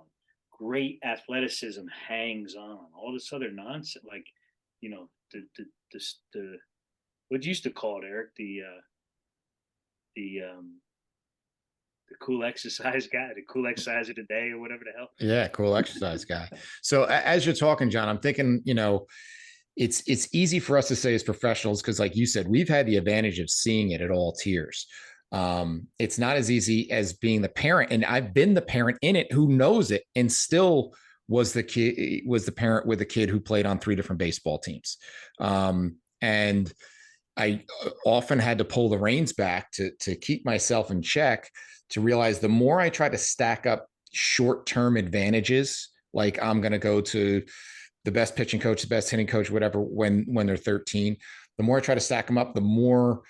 Great athleticism hangs on. All this other nonsense, like, the what you used to call it, Eric, the cool exercise guy, the cool exercise of the day, or whatever the hell. Yeah, cool exercise guy. So as you're talking, John, I'm thinking, it's easy for us to say as professionals, because like you said, we've had the advantage of seeing it at all tiers. It's not as easy as being the parent, and I've been the parent in it who knows it and still was the parent with a kid who played on 3 different baseball teams. And I often had to pull the reins back to keep myself in check, to realize the more I try to stack up short-term advantages, like I'm going to go to the best pitching coach, the best hitting coach, whatever, when they're 13, the more I try to stack them up, the more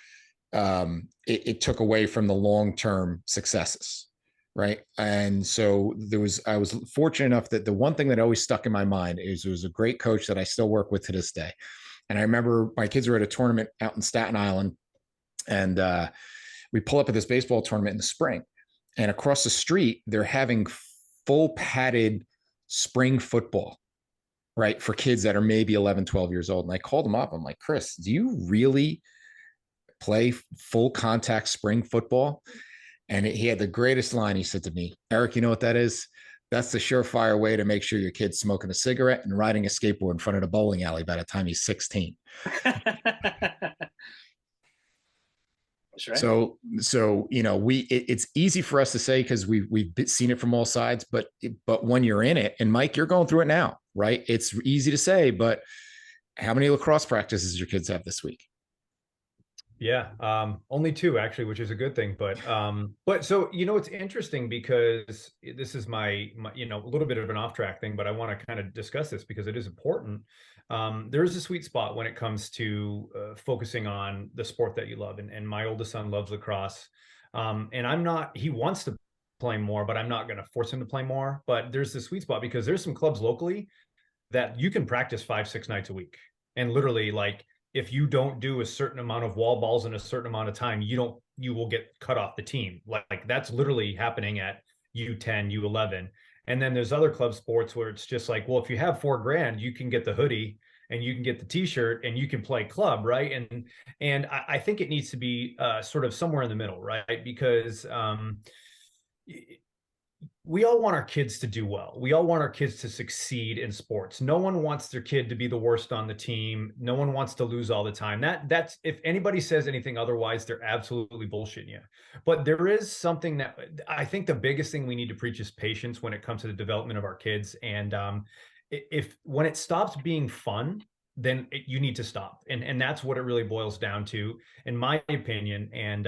it took away from the long-term successes. Right. And so I was fortunate enough that the one thing that always stuck in my mind is there was a great coach that I still work with to this day. And I remember my kids were at a tournament out in Staten Island, and we pull up at this baseball tournament in the spring, and across the street, they're having full padded spring football, right, for kids that are maybe 11, 12 years old. And I called them up. I'm like, Chris, do you really play full contact spring football? And he had the greatest line. He said to me, Eric, you know what that is? That's the surefire way to make sure your kid's smoking a cigarette and riding a skateboard in front of the bowling alley by the time he's 16. That's right. So it's easy for us to say because we've seen it from all sides, but when you're in it, and Mike, you're going through it now, right? It's easy to say, but how many lacrosse practices does your kids have this week? Yeah, only 2 actually, which is a good thing. But so it's interesting because this is my a little bit of an off track thing, but I want to kind of discuss this because it is important. There is a sweet spot when it comes to focusing on the sport that you love, and my oldest son loves lacrosse, and he wants to play more, but I'm not going to force him to play more. But there's the sweet spot because there's some clubs locally that you can practice 5-6 nights a week, and literally, like, if you don't do a certain amount of wall balls in a certain amount of time, you will get cut off the team. Like that's literally happening at U10, U11. And then there's other club sports where it's just like, well, if you have $4,000, you can get the hoodie and you can get the t-shirt and you can play club. Right. And I think it needs to be sort of somewhere in the middle, right? Because we all want our kids to do well. We all want our kids to succeed in sports. No one wants their kid to be the worst on the team. No one wants to lose all the time. That's if anybody says anything otherwise, they're absolutely bullshitting you. But there is something that I think the biggest thing we need to preach is patience when it comes to the development of our kids. And when it stops being fun, then you need to stop. And that's what it really boils down to, in my opinion. And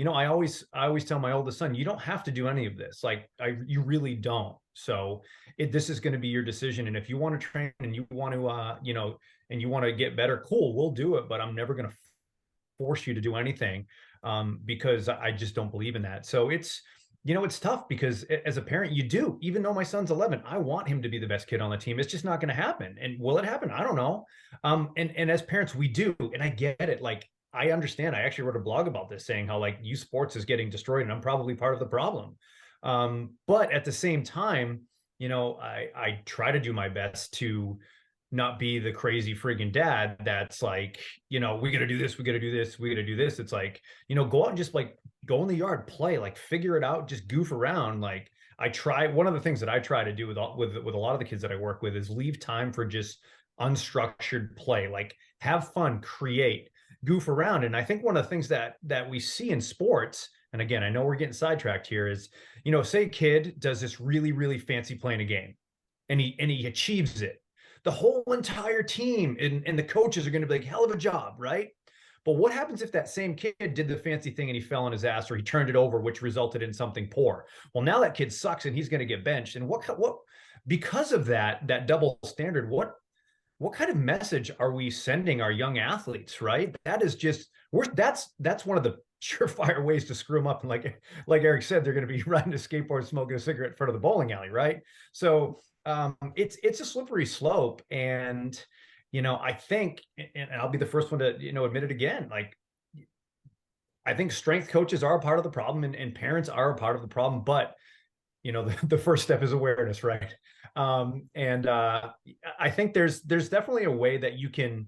I always tell my oldest son, you don't have to do any of this. Like you really don't. So this is going to be your decision. And if you want to train and you want to, and you want to get better, cool, we'll do it. But I'm never going to force you to do anything because I just don't believe in that. So it's tough because as a parent, even though my son's 11, I want him to be the best kid on the team. It's just not going to happen. And will it happen? I don't know. And as parents, we do. And I get it. Like, I understand. I actually wrote a blog about this saying how like youth sports is getting destroyed and I'm probably part of the problem. But at the same time, I try to do my best to not be the crazy friggin' dad that's like, we got to do this, we got to do this, we got to do this. It's like, go out and just like go in the yard, play, like figure it out, just goof around. Like one of the things that I try to do with a lot of the kids that I work with is leave time for just unstructured play, like have fun, create, goof around. And I think one of the things that we see in sports, and again, I know we're getting sidetracked here, is, say a kid does this really, really fancy play in a game and he achieves it. The whole entire team and the coaches are going to be like, hell of a job, right? But what happens if that same kid did the fancy thing and he fell on his ass or he turned it over, which resulted in something poor? Well, now that kid sucks and he's going to get benched. And what because of that double standard, what kind of message are we sending our young athletes, right? That is just that's one of the surefire ways to screw them up. And like Eric said, they're going to be riding a skateboard, smoking a cigarette in front of the bowling alley, right? So it's a slippery slope. And I think, and I'll be the first one to admit it again, like I think strength coaches are a part of the problem and parents are a part of the problem, but the first step is awareness, right? And I think there's definitely a way that you can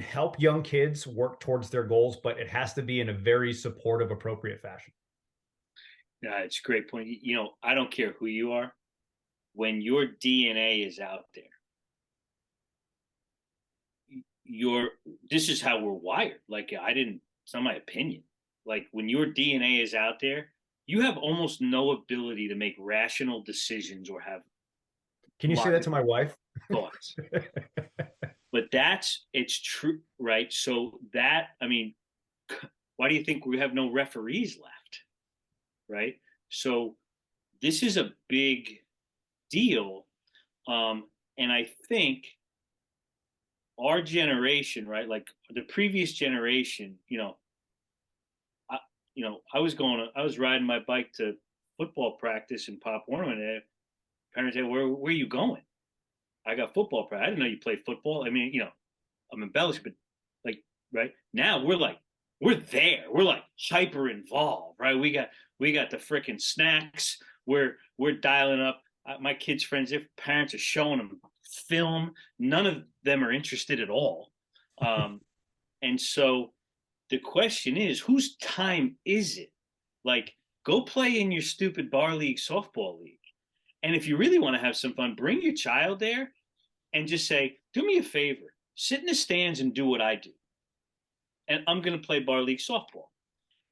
help young kids work towards their goals, but it has to be in a very supportive, appropriate fashion. Yeah, it's a great point. I don't care who you are. When your DNA is out there, this is how we're wired. Like it's not my opinion. Like when your DNA is out there, you have almost no ability to make rational decisions or have. Can you say that to my wife? Thoughts. But it's true, right? So why do you think we have no referees left? right? So this is a big deal. And I think our generation, right, like the previous generation, I was riding my bike to football practice in Pop Warner, and parents said, where are you going? I got football practice. I didn't know you played football. I mean, I'm embellishing, but like, right now we're there. We're like hyper involved, right? We got the freaking snacks. We're dialing up. My kids' friends, their parents are showing them film. None of them are interested at all. And so the question is, whose time is it? Like, go play in your stupid bar league softball league. And if you really want to have some fun, bring your child there and just say, do me a favor, sit in the stands and do what I do. And I'm going to play bar league softball.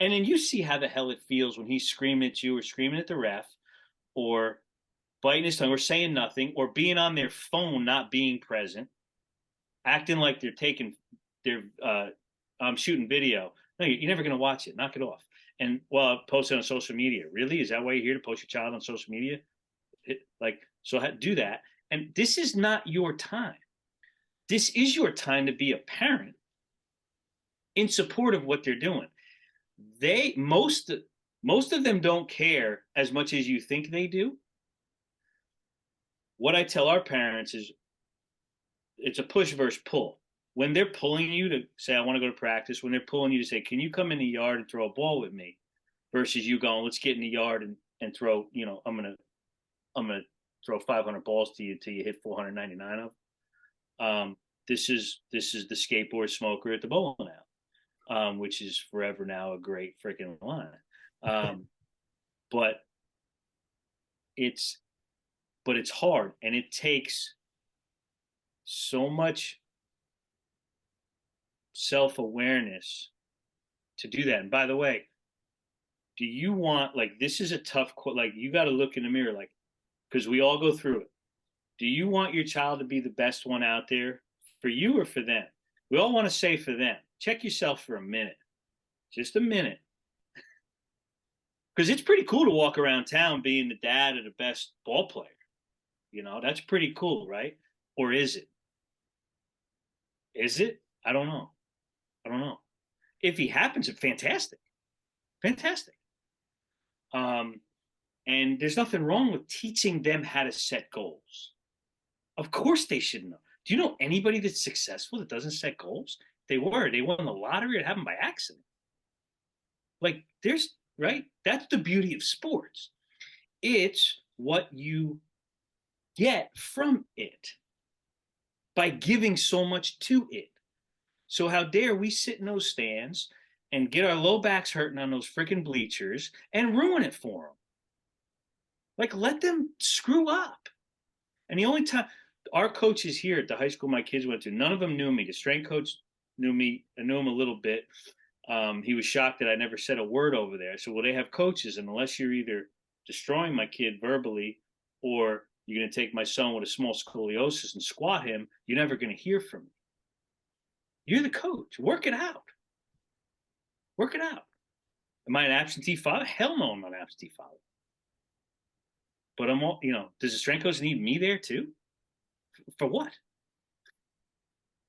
And then you see how the hell it feels when he's screaming at you or screaming at the ref or biting his tongue or saying nothing or being on their phone, not being present, acting like they're shooting video. No, you're never going to watch it. Knock it off. And post it on social media. Really? Is that why you're here, to post your child on social media? So do that. And this is not your time. This is your time to be a parent in support of what they're doing. Most of them don't care as much as you think they do. What I tell our parents is it's a push versus pull. When they're pulling you to say, I want to go to practice, when they're pulling you to say, can you come in the yard and throw a ball with me, versus you going, let's get in the yard and throw, I'm going to throw 500 balls to you till you hit 499 of them. This is the skateboard smoker at the bowling alley, which is forever now a great freaking line. But it's hard, and it takes so much self-awareness to do that. And by the way, do you want, this is a tough quote, you got to look in the mirror, because we all go through it. Do you want your child to be the best one out there for you or for them? We all want to say for them. Check yourself for a minute, just a minute. Because it's pretty cool to walk around town being the dad of the best ball player. That's pretty cool, right? Or is it? Is it? I don't know. If he happens, it's fantastic. And there's nothing wrong with teaching them how to set goals. Of course they should know. Do you know anybody that's successful that doesn't set goals? They won the lottery, it happened by accident. Right? That's the beauty of sports. It's what you get from it by giving so much to it. So how dare we sit in those stands and get our low backs hurting on those freaking bleachers and ruin it for them? Let them screw up. And the only time our coaches here at the high school my kids went to, none of them knew me. The strength coach knew me. I knew him a little bit. He was shocked that I never said a word over there. So, they have coaches, and unless you're either destroying my kid verbally or you're going to take my son with a small scoliosis and squat him, you're never going to hear from me. You're the coach. Work it out. Am I an absentee father? Hell no, I'm not an absentee father. But does the strength coach need me there too? For what?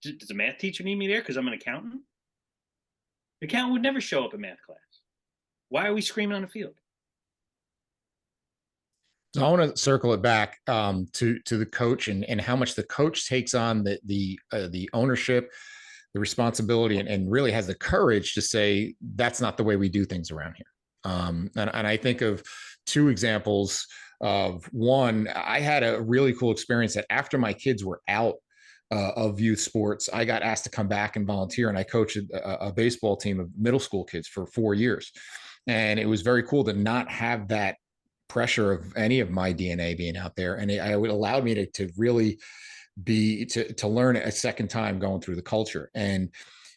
Does the math teacher need me there because I'm an accountant? The accountant would never show up in math class. Why are we screaming on the field? So I want to circle it back to the coach and how much the coach takes on the ownership, the responsibility, and really has the courage to say, that's not the way we do things around here. And I think of two examples of one. I had a really cool experience that after my kids were out of youth sports, I got asked to come back and volunteer, and I coached a baseball team of middle school kids for 4 years. And it was very cool to not have that pressure of any of my DNA being out there. And it allowed me to really to learn a second time going through the culture. And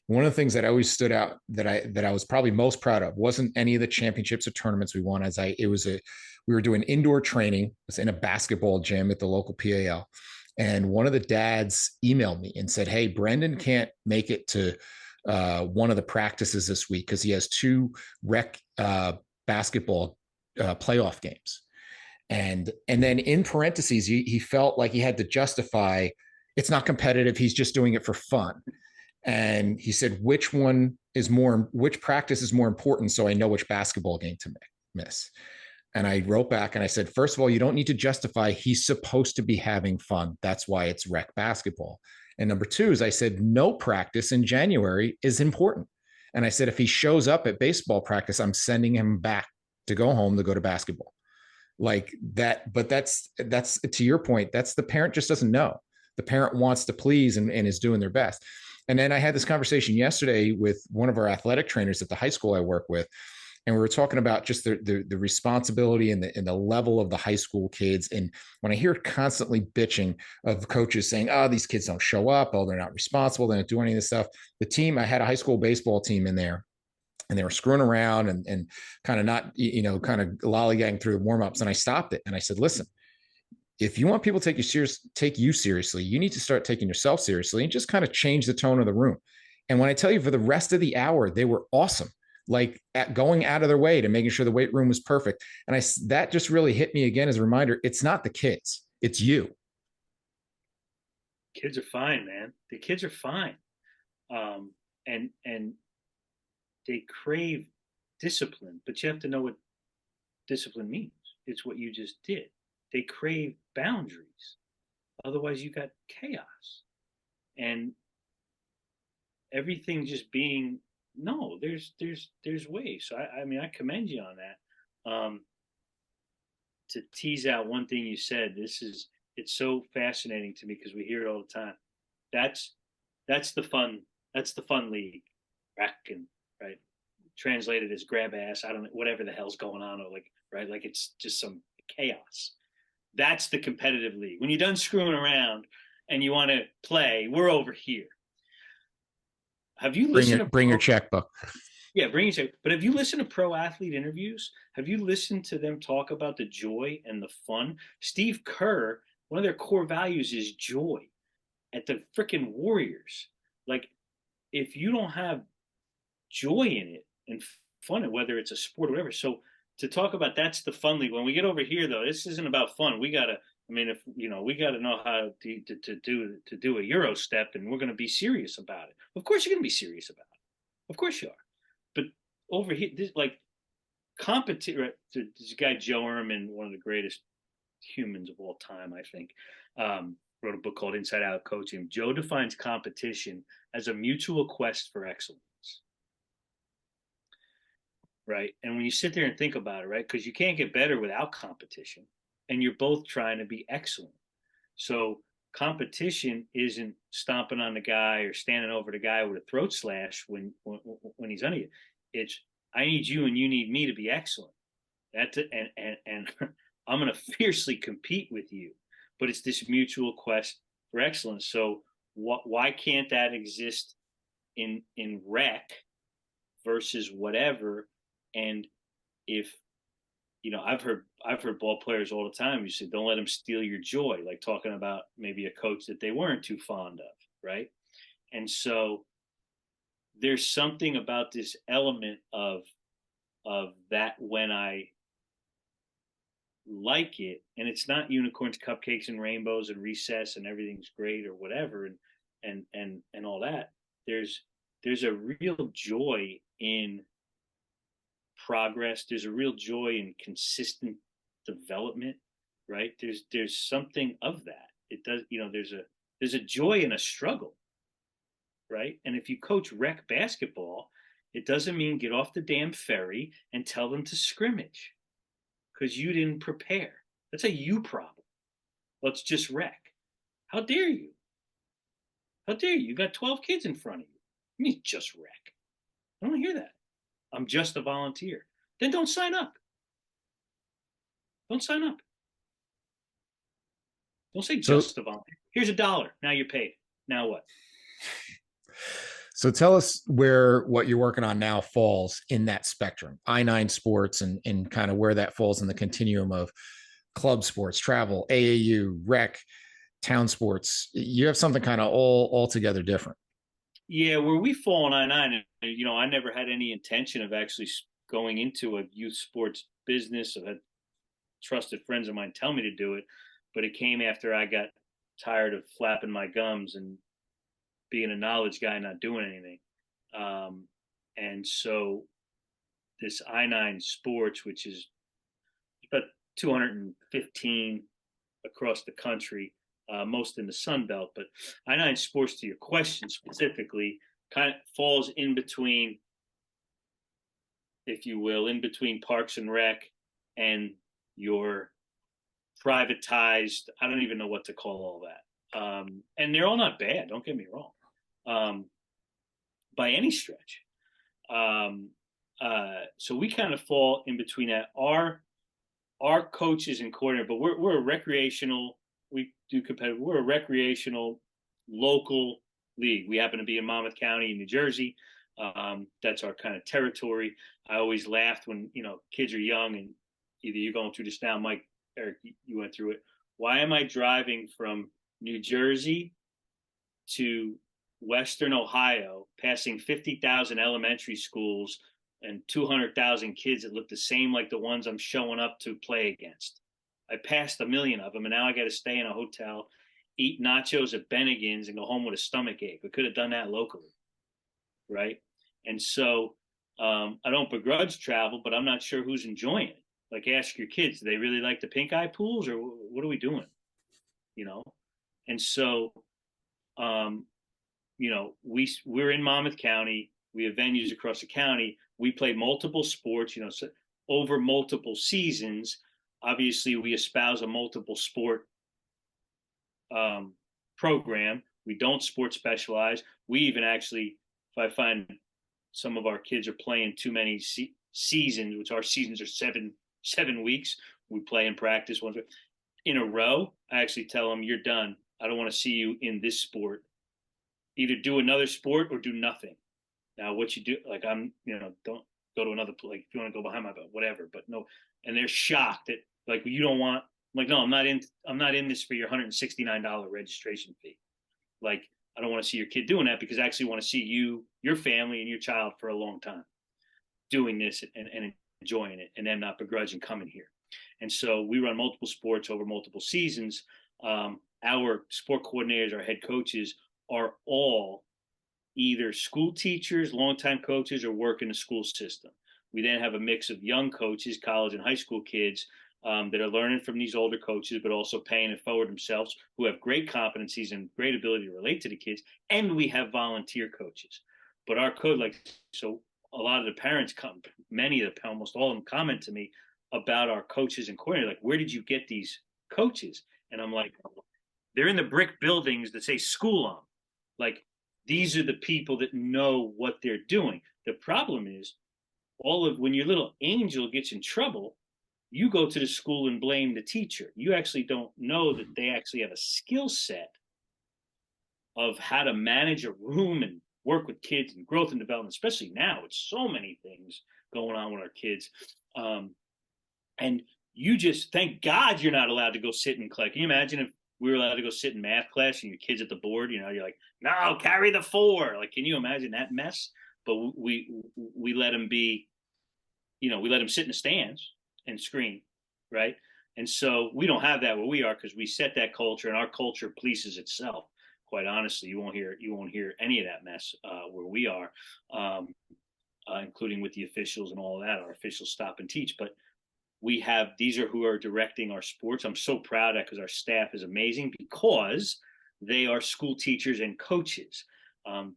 one of the things that always stood out that I was probably most proud of wasn't any of the championships or tournaments we won. We were doing indoor training. It was in a basketball gym at the local PAL. And one of the dads emailed me and said, hey, Brendan can't make it to one of the practices this week because he has 2 rec basketball playoff games. And then in parentheses, he felt like he had to justify it's not competitive. He's just doing it for fun. And he said, which practice is more important so I know which basketball game to miss? And I wrote back and I said, first of all, you don't need to justify he's supposed to be having fun. That's why it's rec basketball. And number two is I said, no practice in January is important. And I said, if he shows up at baseball practice, I'm sending him back to go home to go to basketball. Like that. But that's to your point, that's the parent just doesn't know. The parent wants to please and is doing their best. And then I had this conversation yesterday with one of our athletic trainers at the high school I work with. And we were talking about just the responsibility and the level of the high school kids. And when I hear constantly bitching of coaches saying, oh, these kids don't show up, oh, they're not responsible, they don't do any of this stuff. The team, I had a high school baseball team in there, and they were screwing around and kind of not, kind of lollygagging through the warmups. And I stopped it and I said, listen, if you want people to take you seriously, you need to start taking yourself seriously and just kind of change the tone of the room. And when I tell you, for the rest of the hour, they were awesome, like at going out of their way to making sure the weight room was perfect. And that just really hit me again as a reminder. It's not the kids, it's you. Kids are fine, man. The kids are fine. And they crave discipline, but you have to know what discipline means. It's what you just did. They crave boundaries. Otherwise, you got chaos. And everything just being, no, there's ways. So I mean, I commend you on that. To tease out one thing you said, it's so fascinating to me because we hear it all the time. That's the fun league. Racking, right? Translated as grab ass. I don't know, whatever the hell's going on, or like, right? Like it's just some chaos. That's the competitive league. When you're done screwing around and you want to play, we're over here. Have you listened bring your checkbook? Yeah, bring your checkbook. But have you listened to pro athlete interviews? Have you listened to them talk about the joy and the fun? Steve Kerr, one of their core values is joy. At the freaking Warriors, like if you don't have joy in it and fun, whether it's a sport or whatever. So to talk about that's the fun league. When we get over here, though, this isn't about fun. We gotta. I mean, if we gotta know how to do a Euro step, and we're gonna be serious about it. Of course, you're gonna be serious about it. Of course you are. But over here, this like competition. Right, this guy Joe Ehrman, one of the greatest humans of all time, I think, wrote a book called Inside Out Coaching. Joe defines competition as a mutual quest for excellence. Right. And when you sit there and think about it, right, because you can't get better without competition, and you're both trying to be excellent. So competition isn't stomping on the guy or standing over the guy with a throat slash when he's under you. It's I need you and you need me to be excellent. That's it. And I'm going to fiercely compete with you, but it's this mutual quest for excellence. So why can't that exist in rec versus whatever? And if I've heard ball players all the time. You say, don't let them steal your joy, like talking about maybe a coach that they weren't too fond of, right? And so there's something about this element of that when I like it, and it's not unicorns, cupcakes, and rainbows and recess and everything's great or whatever, and all that. There's a real joy in progress. There's a real joy in consistent development, right? There's something of that. It does, there's a joy in a struggle, right? And if you coach rec basketball, it doesn't mean get off the damn ferry and tell them to scrimmage because you didn't prepare. That's a you problem. Well, it's just rec. How dare you? How dare you? You got 12 kids in front of you. You mean just rec? I don't hear that. I'm just a volunteer. Then don't sign up. Don't sign up. Don't say just a volunteer. Here's $1. Now you're paid. Now what? So tell us what you're working on now falls in that spectrum, I-9 sports and kind of where that falls in the continuum of club sports, travel, AAU, rec, town sports. You have something kind of all together different. Yeah, where we fall in I-9, I never had any intention of actually going into a youth sports business. I've had trusted friends of mine tell me to do it, but it came after I got tired of flapping my gums and being a knowledge guy, not doing anything. And so this I-9 Sports, which is about 215 across the country, most in the Sun Belt, but I-9 Sports, to your question specifically, kind of falls in between, if you will, in between Parks and Rec and your privatized, I don't even know what to call all that. And they're all not bad, don't get me wrong, by any stretch. So we kind of fall in between that. Our coaches and coordinator, but we're a recreational, we do competitive, we're a recreational local league. We happen to be in Monmouth County in New Jersey. That's our kind of territory. I always laughed when, kids are young, and either you're going through this now, Mike, Eric, you went through it. Why am I driving from New Jersey to Western Ohio, passing 50,000 elementary schools and 200,000 kids that look the same like the ones I'm showing up to play against? I passed a million of them, and now I got to stay in a hotel, eat nachos at Bennigan's, and go home with a stomach ache. We could have done that locally, right? And so I don't begrudge travel, but I'm not sure who's enjoying it. Like, ask your kids, do they really like the pink eye pools, or what are we doing? And so, we're in Monmouth County. We have venues across the county. We play multiple sports, so over multiple seasons. Obviously, we espouse a multiple sport program. We don't sport specialize. We even actually, if I find some of our kids are playing too many seasons, which our seasons are seven weeks, we play and practice once in a row. I actually tell them, you're done. I don't want to see you in this sport. Either do another sport or do nothing. Now, what you do, like, don't go to another, like, if you want to go behind my butt, whatever, but no. And they're shocked that, like, you don't want, I'm like, no, I'm not in this for your $169 registration fee. Like, I don't want to see your kid doing that, because I actually want to see you, your family, and your child for a long time doing this and enjoying it, and them not begrudging coming here. And so we run multiple sports over multiple seasons. Our sport coordinators, our head coaches, are all either school teachers, longtime coaches, or work in the school system. We then have a mix of young coaches, college and high school kids, that are learning from these older coaches, but also paying it forward themselves, who have great competencies and great ability to relate to the kids. And we have volunteer coaches. But our code, so a lot of the parents almost all of them comment to me about our coaches and coordinators, like, where did you get these coaches? And I'm like, they're in the brick buildings that say school on. Like, these are the people that know what they're doing. The problem is, when your little angel gets in trouble, you go to the school and blame the teacher. You actually don't know that they actually have a skill set of how to manage a room and work with kids and growth and development, especially now with so many things going on with our kids. And you just, thank God you're not allowed to go sit in class. Can you imagine if we were allowed to go sit in math class and your kid's at the board, you're like, no, carry the 4. Like, can you imagine that mess? But we let them be, we let them sit in the stands and scream, right? And so we don't have that where we are, because we set that culture, and our culture polices itself. Quite honestly, you won't hear any of that mess where we are, including with the officials and all of that. Our officials stop and teach, but these are who are directing our sports. I'm so proud of that, because our staff is amazing, because they are school teachers and coaches.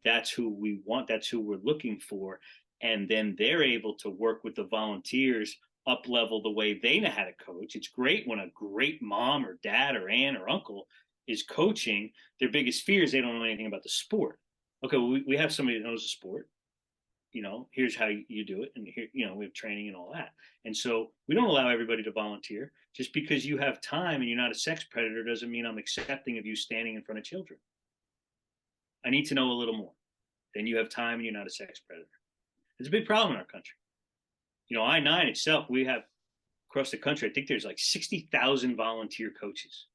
That's who we want. That's who we're looking for. And then they're able to work with the volunteers up level the way they know how to coach. It's great when a great mom or dad or aunt or uncle is coaching. Their biggest fear is they don't know anything about the sport. Okay, well, we have somebody that knows the sport. Here's how you do it. And here, we have training and all that. And so we don't allow everybody to volunteer. Just because you have time and you're not a sex predator doesn't mean I'm accepting of you standing in front of children. I need to know a little more. Then you have time and you're not a sex predator. It's a big problem in our country. I-9 itself, we have across the country, I think there's like 60,000 volunteer coaches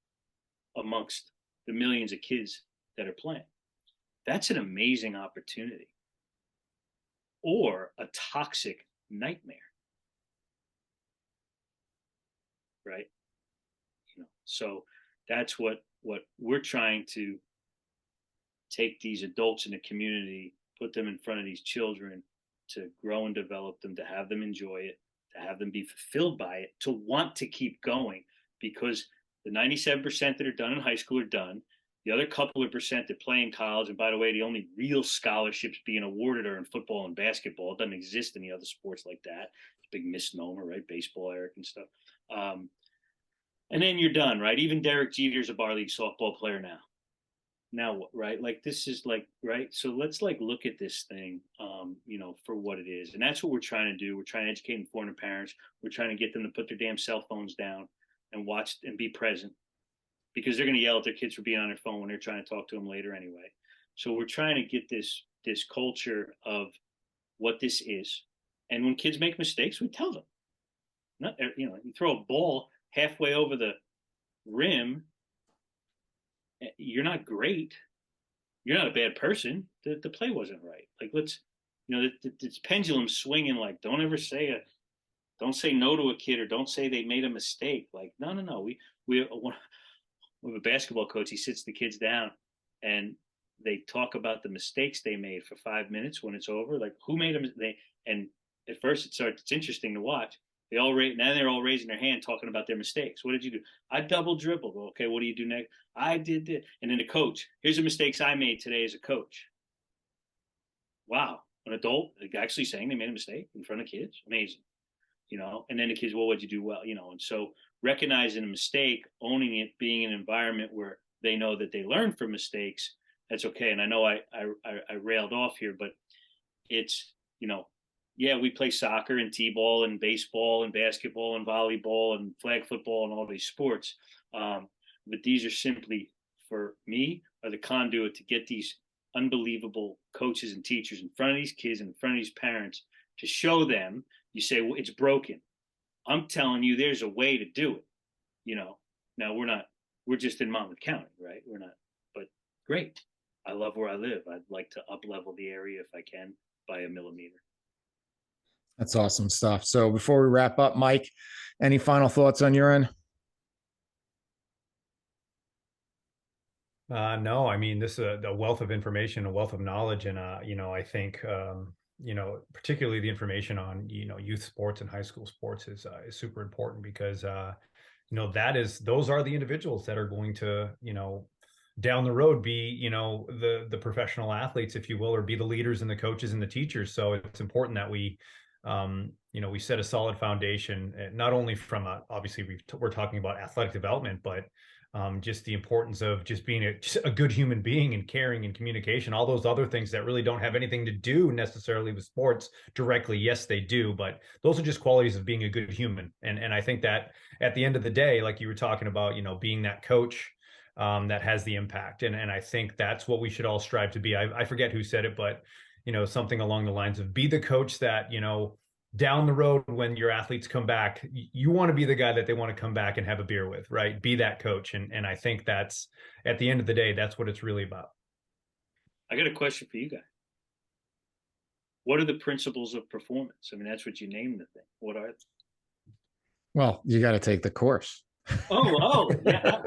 amongst the millions of kids that are playing. That's an amazing opportunity, or a toxic nightmare. right? So that's what we're trying to take these adults in the community, put them in front of these children to grow and develop them, to have them enjoy it, to have them be fulfilled by it, to want to keep going, because the 97% that are done in high school are done. The other couple of percent that play in college, and by the way, the only real scholarships being awarded are in football and basketball. It doesn't exist in the other sports like that. It's a big misnomer, right? Baseball, Eric, and stuff. And then you're done, right? Even Derek Jeter's a bar league softball player now. Now what, right? Like, this is like, right? So let's like look at this thing, for what it is. And that's what we're trying to do. We're trying to educate and inform the parents. We're trying to get them to put their damn cell phones down and watch and be present, because they're going to yell at their kids for being on their phone when they're trying to talk to them later anyway. So we're trying to get this culture of what this is. And when kids make mistakes, we tell them. Not, you throw a ball halfway over the rim, you're not great. You're not a bad person. The play wasn't right. Like, let's, this pendulum swinging. Like, don't say no to a kid, or don't say they made a mistake. Like, no. We have a basketball coach. He sits the kids down and they talk about the mistakes they made for 5 minutes. When it's over, like, who made them? And at first it's interesting to watch. Now they're all raising their hand, talking about their mistakes. What did you do? I double dribbled. Okay, what do you do next? I did this. And then the coach, here's the mistakes I made today as a coach. Wow, an adult actually saying they made a mistake in front of kids, amazing. And then the kids, well, what'd you do well? And so recognizing a mistake, owning it, being in an environment where they know that they learn from mistakes, that's okay. And I know I railed off here, but it's, yeah, we play soccer and t-ball and baseball and basketball and volleyball and flag football and all these sports. But these are simply, for me, are the conduit to get these unbelievable coaches and teachers in front of these kids and in front of these parents, to show them. You say, well, it's broken. I'm telling you, there's a way to do it. Now we're just in Monmouth County, right? We're not, but great. I love where I live. I'd like to up level the area if I can by a millimeter. That's awesome stuff. So before we wrap up, Mike, any final thoughts on your end? No, I mean, this is a wealth of information, a wealth of knowledge. And, I think, particularly the information on, youth sports and high school sports is super important, because, those are the individuals that are going to, down the road be, the professional athletes, if you will, or be the leaders and the coaches and the teachers. So it's important that we, we set a solid foundation, not only from obviously we're talking about athletic development, but just the importance of just being a good human being, and caring and communication, all those other things that really don't have anything to do necessarily with sports directly. Yes, they do, but those are just qualities of being a good human. And I think that at the end of the day, like you were talking about, being that coach that has the impact. And I think that's what we should all strive to be. I forget who said it, but something along the lines of, be the coach that, down the road when your athletes come back, you want to be the guy that they want to come back and have a beer with, right? Be that coach. And I think that's, at the end of the day, that's what it's really about. I got a question for you guys. What are the principles of performance? I mean, that's what you named the thing. What are they? Well, you got to take the course. Oh, yeah.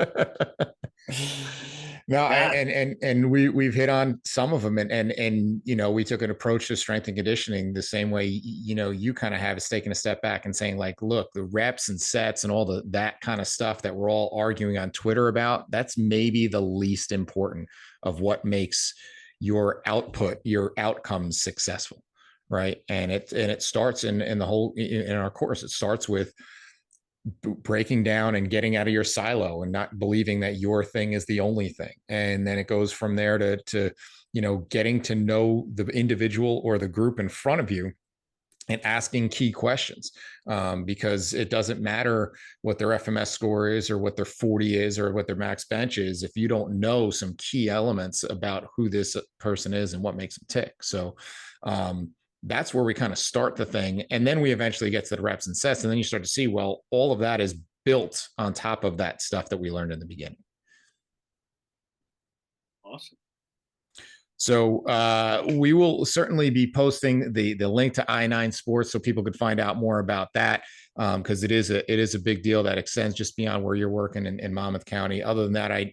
No, and we've hit on some of them, and we took an approach to strength and conditioning the same way you kind of have, is taking a step back and saying, like, look, the reps and sets and all that kind of stuff that we're all arguing on Twitter about, that's maybe the least important of what makes your output, your outcomes successful, right? And it starts in our course. It starts with breaking down and getting out of your silo and not believing that your thing is the only thing. And then it goes from there to getting to know the individual or the group in front of you and asking key questions, because it doesn't matter what their FMS score is or what their 40 is or what their max bench is if you don't know some key elements about who this person is and what makes them tick. So that's where we kind of start the thing. And then we eventually get to the reps and sets. And then you start to see, well, all of that is built on top of that stuff that we learned in the beginning. Awesome. So we will certainly be posting the link to I9 Sports so people could find out more about that. because it is a big deal that extends just beyond where you're working in Monmouth County. Other than that,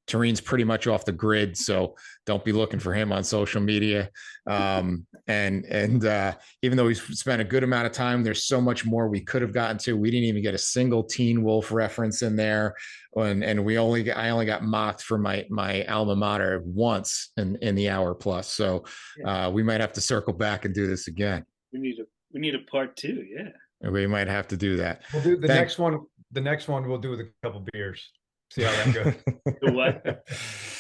Torine's pretty much off the grid, so don't be looking for him on social media. And even though we've spent a good amount of time, there's so much more we could have gotten to. We didn't even get a single Teen Wolf reference in there, and I only got mocked for my alma mater once in the hour plus. So we might have to circle back and do this again. We need a part 2. Yeah, we might have to do that. We'll do the next one. The next one we'll do with a couple beers. See how that goes. The what?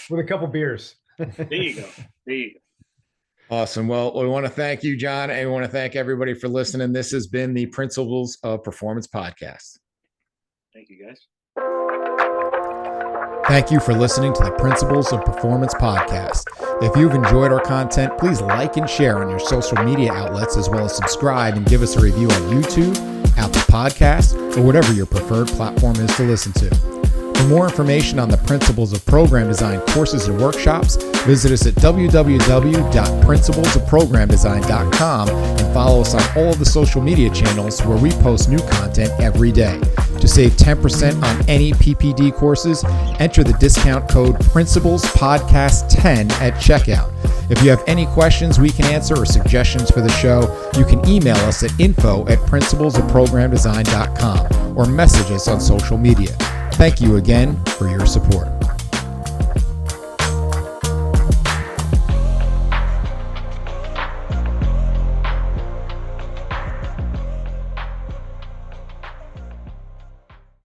With a couple beers. There you go. Awesome. Well, we want to thank you, Jon, and we want to thank everybody for listening. This has been the Principles of Performance podcast. Thank you, guys. Thank you for listening to the Principles of Performance podcast. If you've enjoyed our content, please like and share on your social media outlets, as well as subscribe and give us a review on YouTube, Apple Podcasts, or whatever your preferred platform is to listen to. For more information on the Principles of Program Design courses and workshops, visit us at www.principlesofprogramdesign.com and follow us on all of the social media channels where we post new content every day. To save 10% on any PPD courses, enter the discount code PRINCIPLESPODCAST10 at checkout. If you have any questions we can answer or suggestions for the show, you can email us at info@principlesofprogramdesign.com or message us on social media. Thank you again for your support.